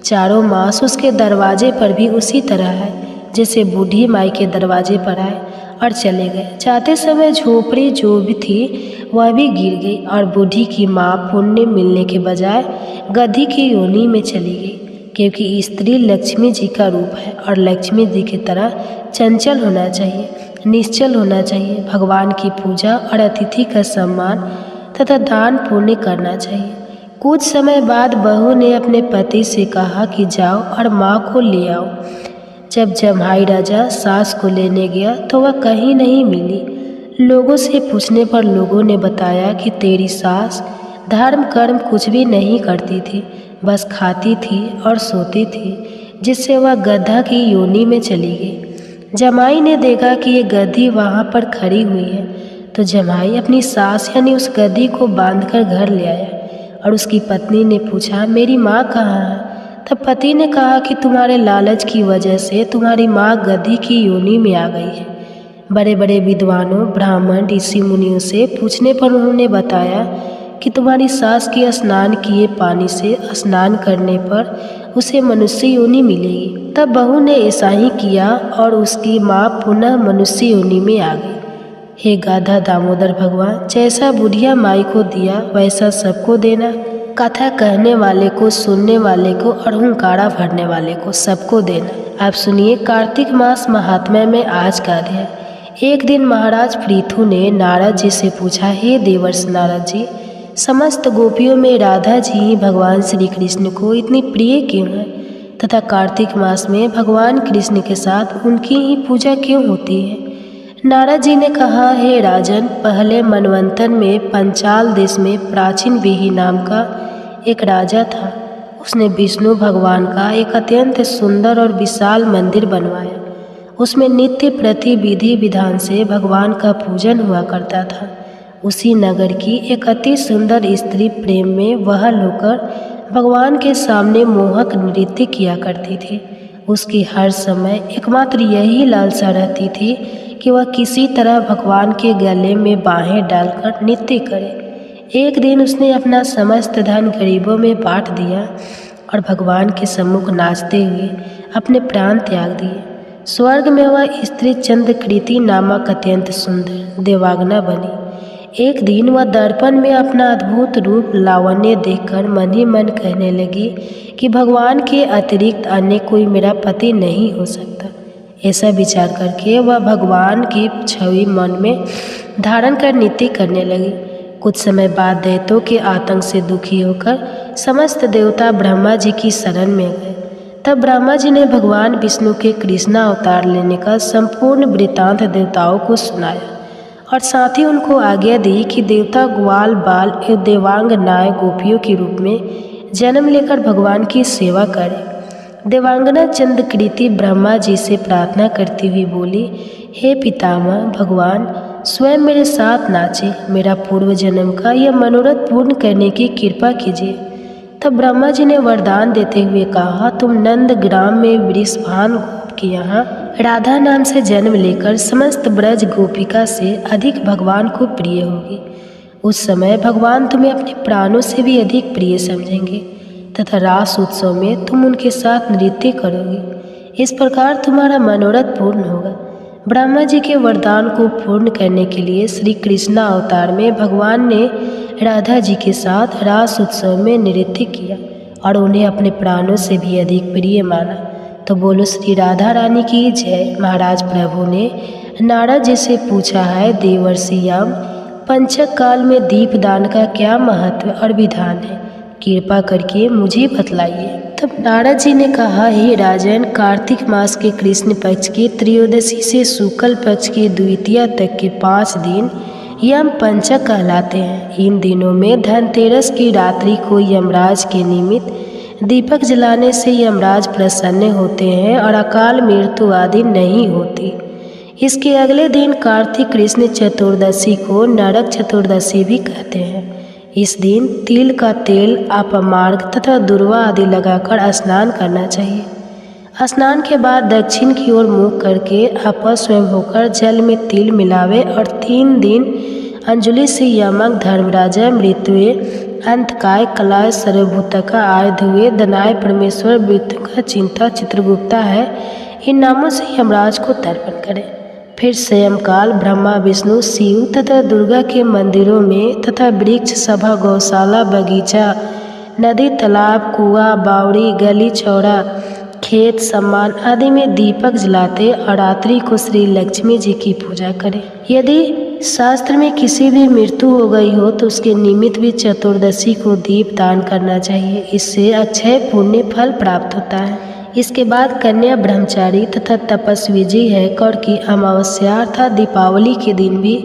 चारों मास उसके दरवाजे पर भी उसी तरह है जैसे बूढ़ी माई के दरवाजे पर आए और चले गए। जाते समय झोपड़ी जो भी थी वह भी गिर गई और बूढ़ी की माँ पुण्य मिलने के बजाय गधी की योनि में चली गई, क्योंकि स्त्री लक्ष्मी जी का रूप है और लक्ष्मी जी की तरह चंचल होना चाहिए, निश्चल होना चाहिए। भगवान की पूजा और अतिथि का सम्मान तथा दान पुण्य करना चाहिए। कुछ समय बाद बहू ने अपने पति से कहा कि जाओ और माँ को ले आओ। जब जम्हाई राजा सास को लेने गया तो वह कहीं नहीं मिली। लोगों से पूछने पर लोगों ने बताया कि तेरी सास धर्म कर्म कुछ भी नहीं करती थी, बस खाती थी और सोती थी, जिससे वह गधा की योनि में चली गई। जमाई ने देखा कि ये गधी वहाँ पर खड़ी हुई है, तो जमाई अपनी सास यानी उस गधी को बांधकर घर ले आया और उसकी पत्नी ने पूछा, मेरी माँ कहाँ है? तब पति ने कहा कि तुम्हारे लालच की वजह से तुम्हारी माँ गधी की योनि में आ गई है। बड़े बड़े विद्वानों, ब्राह्मण, ऋषि मुनियों से पूछने पर उन्होंने बताया कि तुम्हारी सास के स्नान किए पानी से स्नान करने पर उसे मनुष्य योनि मिलेगी। तब बहू ने ऐसा ही किया और उसकी माँ पुनः मनुष्य योनि में आ गई। हे गाधा दामोदर भगवान, जैसा बुढ़िया माई को दिया वैसा सबको देना। कथा कहने वाले को, सुनने वाले को और हुंकारा भरने वाले को सबको देना। आप सुनिए कार्तिक मास महात्म्य में आज का अध्याय। एक दिन महाराज पृथु ने नारद जी से पूछा, हे देवर्षि नारद जी, समस्त गोपियों में राधा जी ही भगवान श्री कृष्ण को इतनी प्रिय क्यों है तथा कार्तिक मास में भगवान कृष्ण के साथ उनकी ही पूजा क्यों होती है? नारद जी ने कहा, हे राजन, पहले मनवंतर में पंचाल देश में प्राचीन बिही नाम का एक राजा था। उसने विष्णु भगवान का एक अत्यंत सुंदर और विशाल मंदिर बनवाया। उसमें नित्य प्रति विधि विधान से भगवान का पूजन हुआ करता था। उसी नगर की एक अति सुंदर स्त्री प्रेम में वहल होकर भगवान के सामने मोहक नृत्य किया करती थी। उसकी हर समय एकमात्र यही लालसा रहती थी कि वह किसी तरह भगवान के गले में बाहें डालकर नृत्य करे। एक दिन उसने अपना समस्त धन गरीबों में बांट दिया और भगवान के सम्मुख नाचते हुए अपने प्राण त्याग दिए। स्वर्ग में वह स्त्री चंद्रकृति नामक अत्यंत सुंदर देवांगना बनी। एक दिन वह दर्पण में अपना अद्भुत रूप लावण्य देखकर मन ही मन कहने लगी कि भगवान के अतिरिक्त अन्य कोई मेरा पति नहीं हो सकता। ऐसा विचार करके वह भगवान की छवि मन में धारण कर नृत्य करने लगी। कुछ समय बाद दैत्यों के आतंक से दुखी होकर समस्त देवता ब्रह्मा जी की शरण में गए। तब ब्रह्मा जी ने भगवान विष्णु के कृष्णा अवतार लेने का संपूर्ण वृत्तांत देवताओं को सुनाया और साथ ही उनको आज्ञा दी कि देवता ग्वाल बाल एवं देवांग नाय गोपियों के रूप में जन्म लेकर भगवान की सेवा करें। देवांगना चंद्रकृति ब्रह्मा जी से प्रार्थना करती हुई बोली, हे पितामह भगवान, स्वयं मेरे साथ नाचे, मेरा पूर्व जन्म का यह मनोरथ पूर्ण करने की कृपा कीजिए। तब ब्रह्मा जी ने वरदान देते हुए कहा, तुम नंद ग्राम में वृषभान गोप के यहाँ राधा नाम से जन्म लेकर समस्त ब्रज गोपिका से अधिक भगवान को प्रिय होगी। उस समय भगवान तुम्हें अपने प्राणों से भी अधिक प्रिय समझेंगे। तथा रास उत्सव में तुम उनके साथ नृत्य करोगी। इस प्रकार तुम्हारा मनोरथ पूर्ण होगा। ब्रह्मा जी के वरदान को पूर्ण करने के लिए श्री कृष्ण अवतार में भगवान ने राधा जी के साथ रास उत्सव में नृत्य किया और उन्हें अपने प्राणों से भी अधिक प्रिय माना। तो बोलो श्री राधा रानी की जय। महाराज प्रभु ने नारद जी से पूछा है, देवर्षि यम, पंचक काल में दीपदान का क्या महत्व और विधान है, कृपा करके मुझे बतलाइए। तब नारद जी ने कहा, हे राजन, कार्तिक मास के कृष्ण पक्ष के त्रयोदशी से शुक्ल पक्ष के द्वितीया तक के 5 दिन यम पंचक कहलाते हैं। इन दिनों में धनतेरस की रात्रि को यमराज के निमित्त दीपक जलाने से यमराज प्रसन्न होते हैं और अकाल मृत्यु आदि नहीं होती। इसके अगले दिन कार्तिक कृष्ण चतुर्दशी को नरक चतुर्दशी भी कहते हैं। इस दिन तिल का तेल, अपमार्ग तथा दुर्वा आदि लगाकर स्नान करना चाहिए। स्नान के बाद दक्षिण की ओर मुख करके अपस्वयं होकर जल में तिल मिलावे और 3 दिन अंजलि से यमक, धर्मराजा, मृत्युए, अंतकाय, कलाय, सर्वभूतका, आयुधुए, दनाय, परमेश्वर, मृत्युका, चिंता, चित्रगुप्ता है, इन नामों से यमराज को तर्पण करें। फिर स्वयंकाल ब्रह्मा, विष्णु, शिव तथा दुर्गा के मंदिरों में तथा वृक्ष, सभा, गौशाला, बगीचा, नदी, तालाब, कुआं, बावड़ी, गली, चौड़ा, खेत, सम्मान आदि में दीपक जलाते और रात्रि को श्री लक्ष्मी जी की पूजा करें। यदि शास्त्र में किसी भी मृत्यु हो गई हो तो उसके निमित्त भी चतुर्दशी को दीप दान करना चाहिए। इससे अक्षय पुण्य फल प्राप्त होता है। इसके बाद कन्या, ब्रह्मचारी तथा तपस्वी जी है कौर की अमावस्या अर्थात दीपावली के दिन भी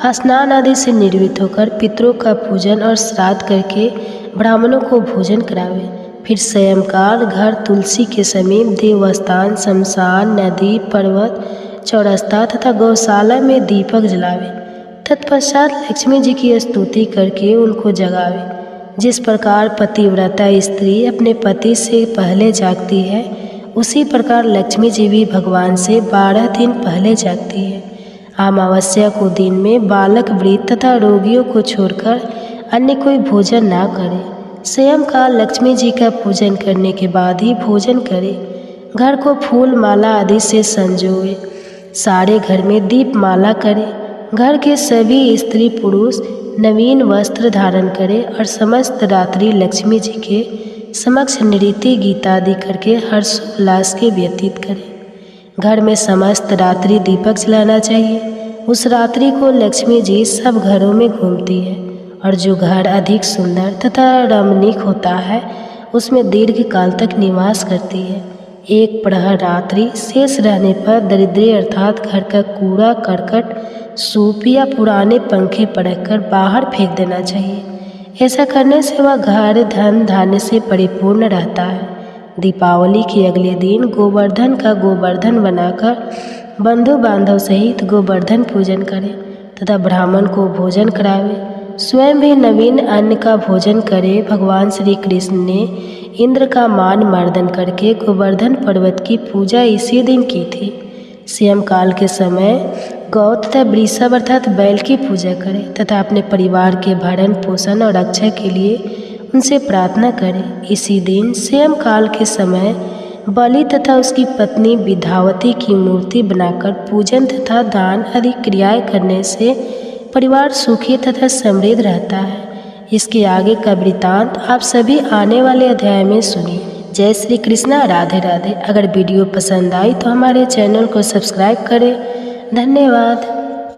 स्नान आदि से निर्वृत्त होकर पितरों का पूजन और श्राद्ध करके ब्राह्मणों को भोजन करावे। फिर स्वयंकाल घर, तुलसी के समीप, देवस्थान, शमशान, नदी, पर्वत, चौरस्ता तथा गौशाला में दीपक जलावे। तत्पश्चात लक्ष्मी जी की स्तुति करके उनको जगावे। जिस प्रकार पतिव्रता स्त्री अपने पति से पहले जागती है, उसी प्रकार लक्ष्मी जी भी भगवान से 12 दिन पहले जागती है। अमावस्या को दिन में बालक, वृद्ध तथा रोगियों को छोड़कर अन्य कोई भोजन ना करे। स्वयंकाल लक्ष्मी जी का पूजन करने के बाद ही भोजन करे। घर को फूल माला आदि से संजोए। सारे घर में दीप माला करे। घर के सभी स्त्री पुरुष नवीन वस्त्र धारण करें और समस्त रात्रि लक्ष्मी जी के समक्ष नृत्य, गीत आदि करके हर्षोल्लास के व्यतीत करें। घर में समस्त रात्रि दीपक जलाना चाहिए। उस रात्रि को लक्ष्मी जी सब घरों में घूमती है और जो घर अधिक सुंदर तथा रमणीक होता है उसमें दीर्घ काल तक निवास करती है। एक प्रहर रात्रि शेष रहने पर दरिद्री अर्थात घर का कूड़ा करकट, सूप या पुराने पंखे पड़ककर बाहर फेंक देना चाहिए। ऐसा करने से वह घर धन धान्य से परिपूर्ण रहता है। दीपावली के अगले दिन गोवर्धन का गोवर्धन बनाकर बंधु बांधव सहित गोवर्धन पूजन करें तथा ब्राह्मण को भोजन करावे। स्वयं भी नवीन अन्न का भोजन करे। भगवान श्री कृष्ण ने इंद्र का मान मर्दन करके गोवर्धन पर्वत की पूजा इसी दिन की थी। स्वयंकाल के समय गौ तथा वृषभ अर्थात बैल की पूजा करें तथा अपने परिवार के भरण पोषण और रक्षा के लिए उनसे प्रार्थना करें। इसी दिन स्वयंकाल के समय बलि तथा उसकी पत्नी विद्यावती की मूर्ति बनाकर पूजन तथा दान आदि क्रियाएं करने से परिवार सुखी तथा समृद्ध रहता है। इसके आगे का वृतांत आप सभी आने वाले अध्याय में सुनिए। जय श्री कृष्णा, राधे राधे। अगर वीडियो पसंद आई तो हमारे चैनल को सब्सक्राइब करें। धन्यवाद।